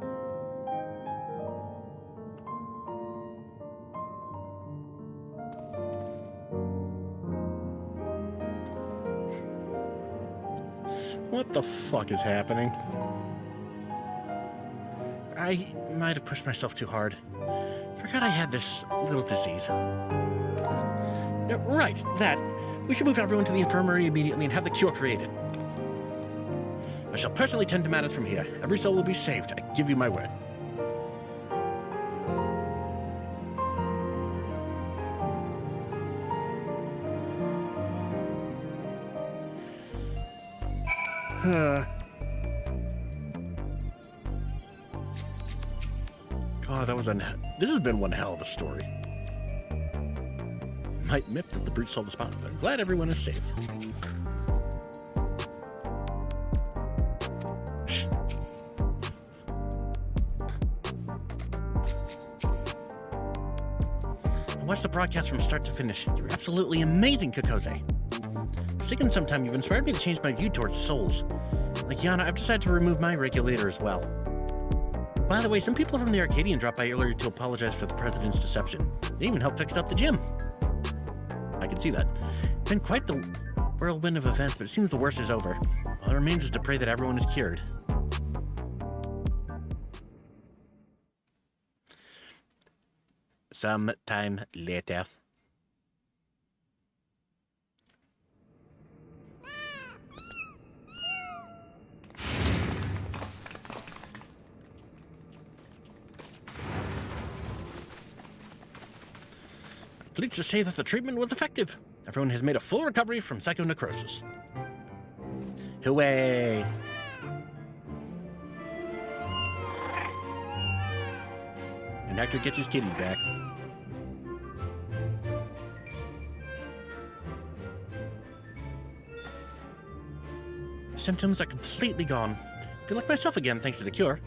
A: What the fuck is happening? I might have pushed myself too hard. Forgot I had this little disease. Right, that. We should move everyone to the infirmary immediately and have the cure created. I shall personally tend to matters from here. Every soul will be saved. I give you my word. God, this has been one hell of a story. Might myth that the brute stole the spot, but I'm glad everyone is safe. I watched the broadcast from start to finish. You're absolutely amazing, Kokose. It's taken some time. You've inspired me to change my view towards souls. Like Yana, I've decided to remove my regulator as well. By the way, some people from the Arcadian dropped by earlier to apologize for the president's deception. They even helped fix up the gym. I can see that. It's been quite the whirlwind of events, but it seems the worst is over. All that remains is to pray that everyone is cured. Sometime later. Pleased to say that the treatment was effective. Everyone has made a full recovery from psychonecrosis. Hooray! And Hector gets his kitties back. Symptoms are completely gone. I feel like myself again thanks to the cure.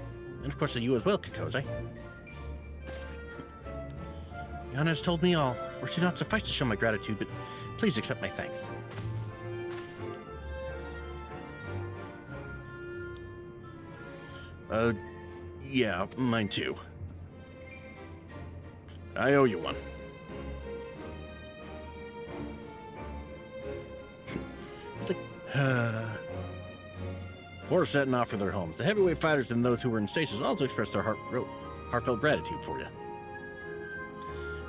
A: And of course to you as well, Kokose. Yana has told me all. Words do not suffice to show my gratitude, but please accept my thanks. Yeah, mine too. I owe you one. or setting off for their homes. The heavyweight fighters and those who were in stasis also expressed their heartfelt gratitude for you.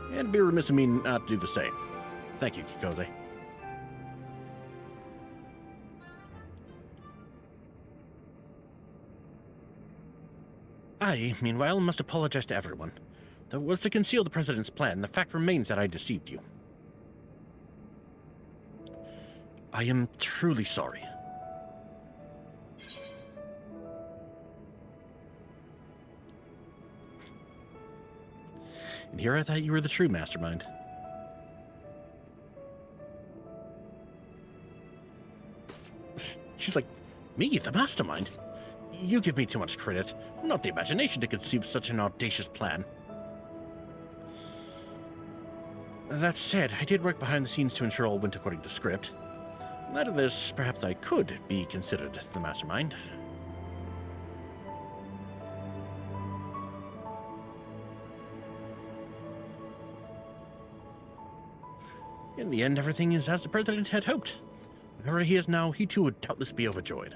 A: And it'd be remiss of me not to do the same. Thank you, Kikoze. I, meanwhile, must apologize to everyone. Though it was to conceal the President's plan, the fact remains that I deceived you. I am truly sorry. And here I thought you were the true mastermind. She's like, me, the mastermind? You give me too much credit. I'm not the imagination to conceive such an audacious plan. That said, I did work behind the scenes to ensure all went according to script. In light of this, perhaps I could be considered the mastermind. In the end, everything is as the President had hoped. Wherever he is now, he too would doubtless be overjoyed.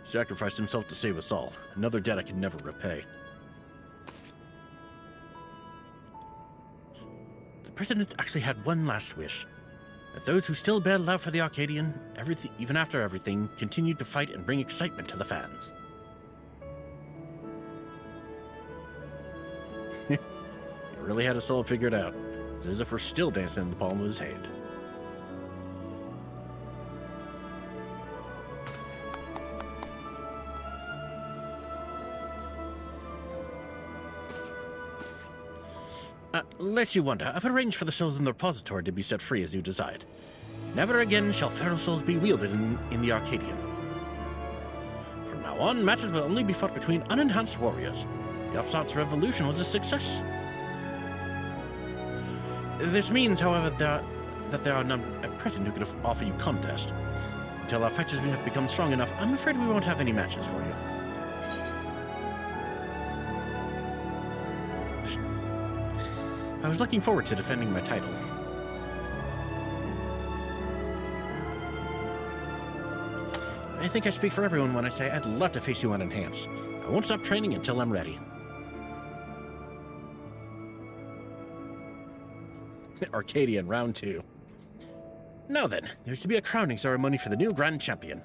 A: Sacrificed himself to save us all. Another debt I could never repay. The President actually had one last wish. That those who still bear love for the Arcadian, even after everything, continue to fight and bring excitement to the fans. He really had us all figured out. As if we're still dancing in the palm of his hand. Lest you wonder, I've arranged for the souls in the repository to be set free as you decide. Never again shall feral souls be wielded in the Arcadian. From now on, matches will only be fought between unenhanced warriors. The Upstart's revolution was a success. This means, however, that there are none at present who could offer you contest. Until our fighters have become strong enough, I'm afraid we won't have any matches for you. I was looking forward to defending my title. I think I speak for everyone when I say I'd love to face you unenhanced. I won't stop training until I'm ready. Arcadian round 2. Now then, there's to be a crowning ceremony for the new Grand Champion.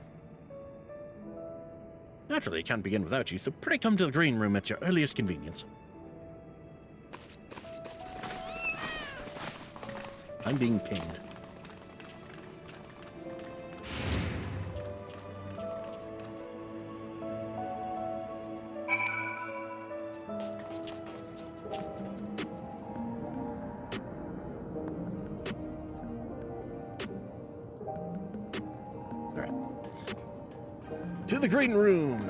A: Naturally, it can't begin without you, so pray come to the green room at your earliest convenience. I'm being pinged. To the green room.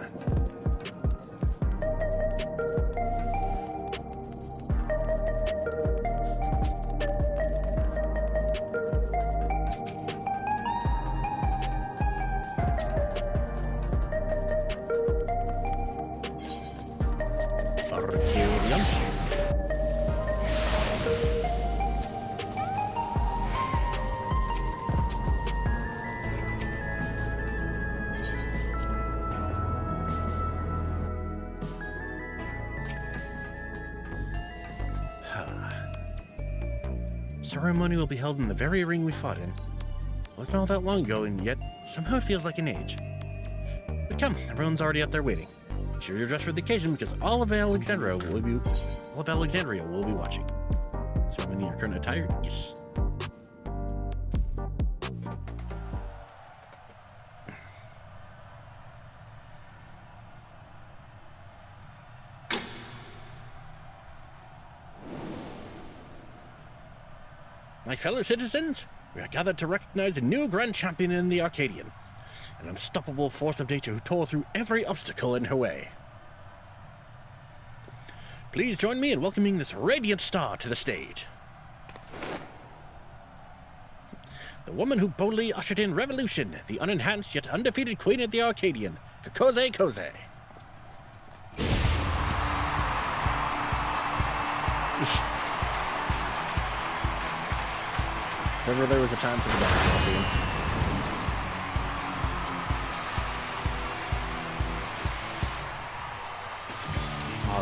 A: Arcadian. Ceremony will be held in the very ring we fought in. Wasn't all that long ago, and yet somehow it feels like an age. But come, everyone's already out there waiting. Make sure you're dressed for the occasion, because all of Alexandria will be watching. Ceremony in your current attire? Yes. My fellow citizens, we are gathered to recognize a new Grand Champion in the Arcadian, an unstoppable force of nature who tore through every obstacle in her way. Please join me in welcoming this radiant star to the stage. The woman who boldly ushered in revolution, the unenhanced yet undefeated queen of the Arcadian, Kikoze Koze. If ever there was a time for the basketball team.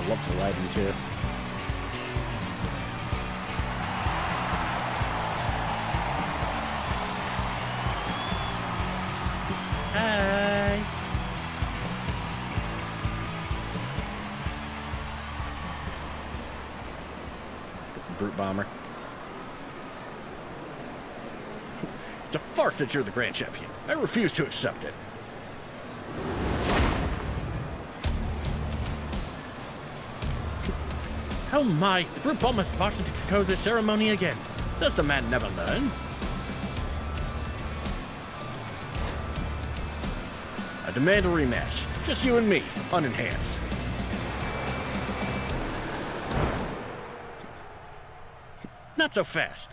A: love the lighting too. Hi. Brute bomber. It's a farce that you're the grand champion. I refuse to accept it. Oh my, the brute bomber has sparked into Kako's ceremony again. Does the man never learn? I demand a rematch. Just you and me, unenhanced. Not so fast.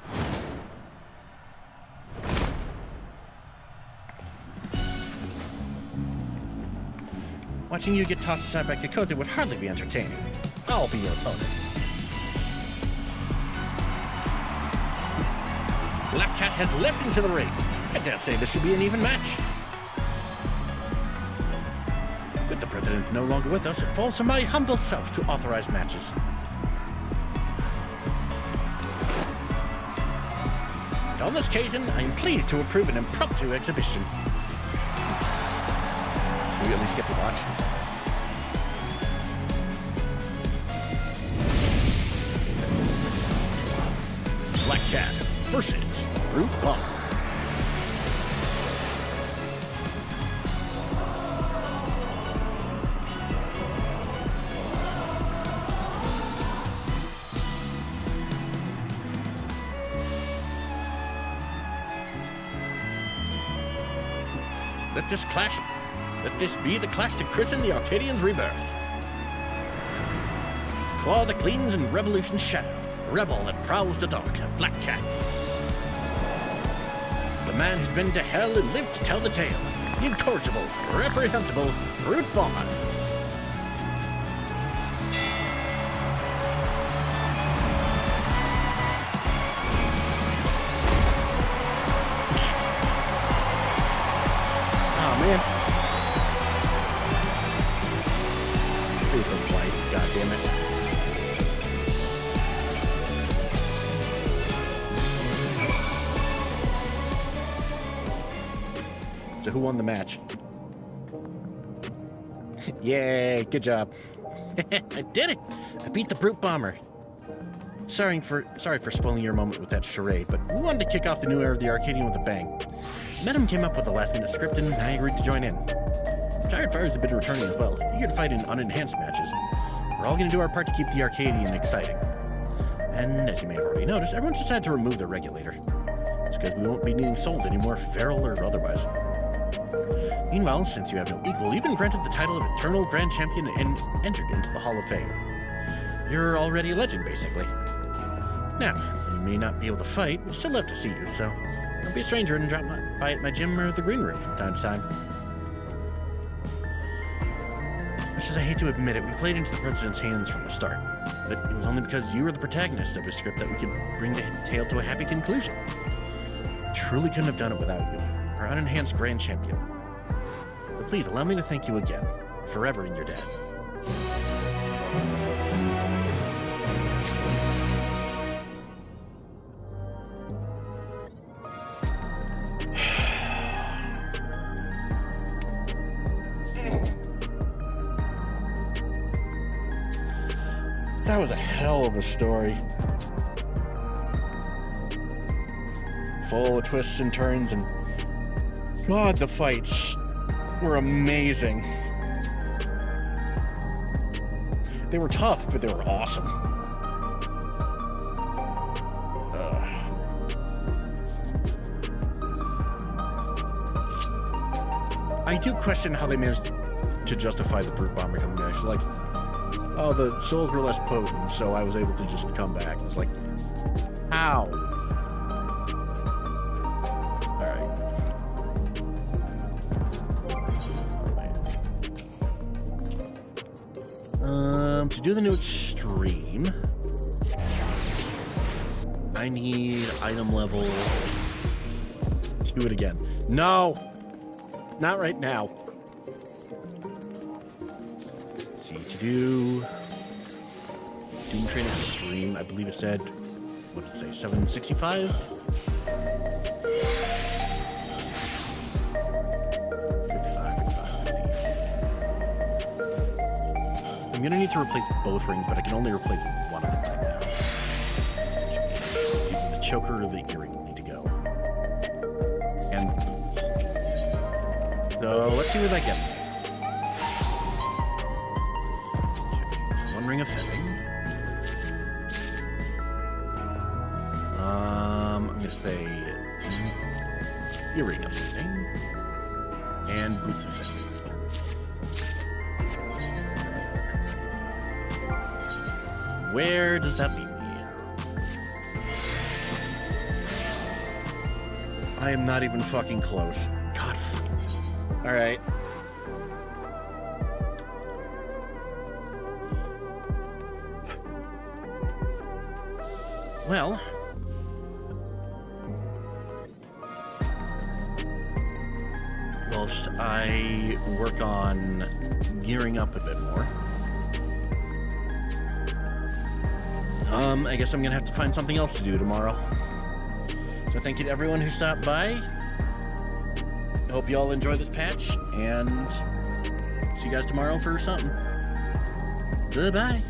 A: Watching you get tossed aside by Kikote would hardly be entertaining. I'll be your opponent. Black Cat has leapt into the ring. I dare say this should be an even match. With the president no longer with us, it falls to my humble self to authorize matches. And on this occasion, I am pleased to approve an impromptu exhibition. Can we at least get to watch? Black Cat versus Brute Bomber. Let this be the clash to christen the Arcadians' rebirth. It's the claw that gleams in revolution's shadow, the rebel that prowls the dark, a Black Cat. It's the man who's been to hell and lived to tell the tale, the incorrigible, reprehensible Brute Bomber. Man. Who's the white? God damn it. So who won the match? Yay, good job. I did it! I beat the Brute Bomber. Sorry for spoiling your moment with that charade, but we wanted to kick off the new era of the Arcadian with a bang. Madam came up with a last-minute script and I agreed to join in. Retired Fires have been returning as well, eager to fight in unenhanced matches. We're all going to do our part to keep the Arcadian exciting. And as you may have already noticed, everyone's decided to remove the regulator. It's because we won't be needing souls anymore, feral or otherwise. Meanwhile, since you have no equal, you've been granted the title of Eternal Grand Champion and entered into the Hall of Fame. You're already a legend, basically. Now, you may not be able to fight, we'll still love to see you, so don't be a stranger and drop by at my gym or the green room from time to time. Much as I hate to admit it, we played into the president's hands from the start. But it was only because you were the protagonist of his script that we could bring the tale to a happy conclusion. Truly couldn't have done it without you, our unenhanced grand champion. But please allow me to thank you again, forever in your debt. That was a hell of a story. Full of twists and turns, and God, the fights were amazing. They were tough, but they were awesome. I do question how they managed to justify the Brute Bomber coming back. It's like, oh, the souls were less potent, so I was able to just come back. It's like, how? Alright. To do the new extreme, I need item level. Do it again. No! Not right now. Do Dawntrail Extreme. I believe it said, what did it say, 765? 55, 60. I'm gonna need to replace both rings, but I can only replace one of them right now. Which means either the choker or the earring will need to go. And boots. So let's see where that gets me. Ring of heaven. I'm gonna say earring of heaven and boots of heaven. Where does that leave me? I am not even fucking close. God. All right. Well, whilst I work on gearing up a bit more, I guess I'm gonna have to find something else to do tomorrow. So thank you to everyone who stopped by. I hope you all enjoy this patch, and see you guys tomorrow for something. Goodbye.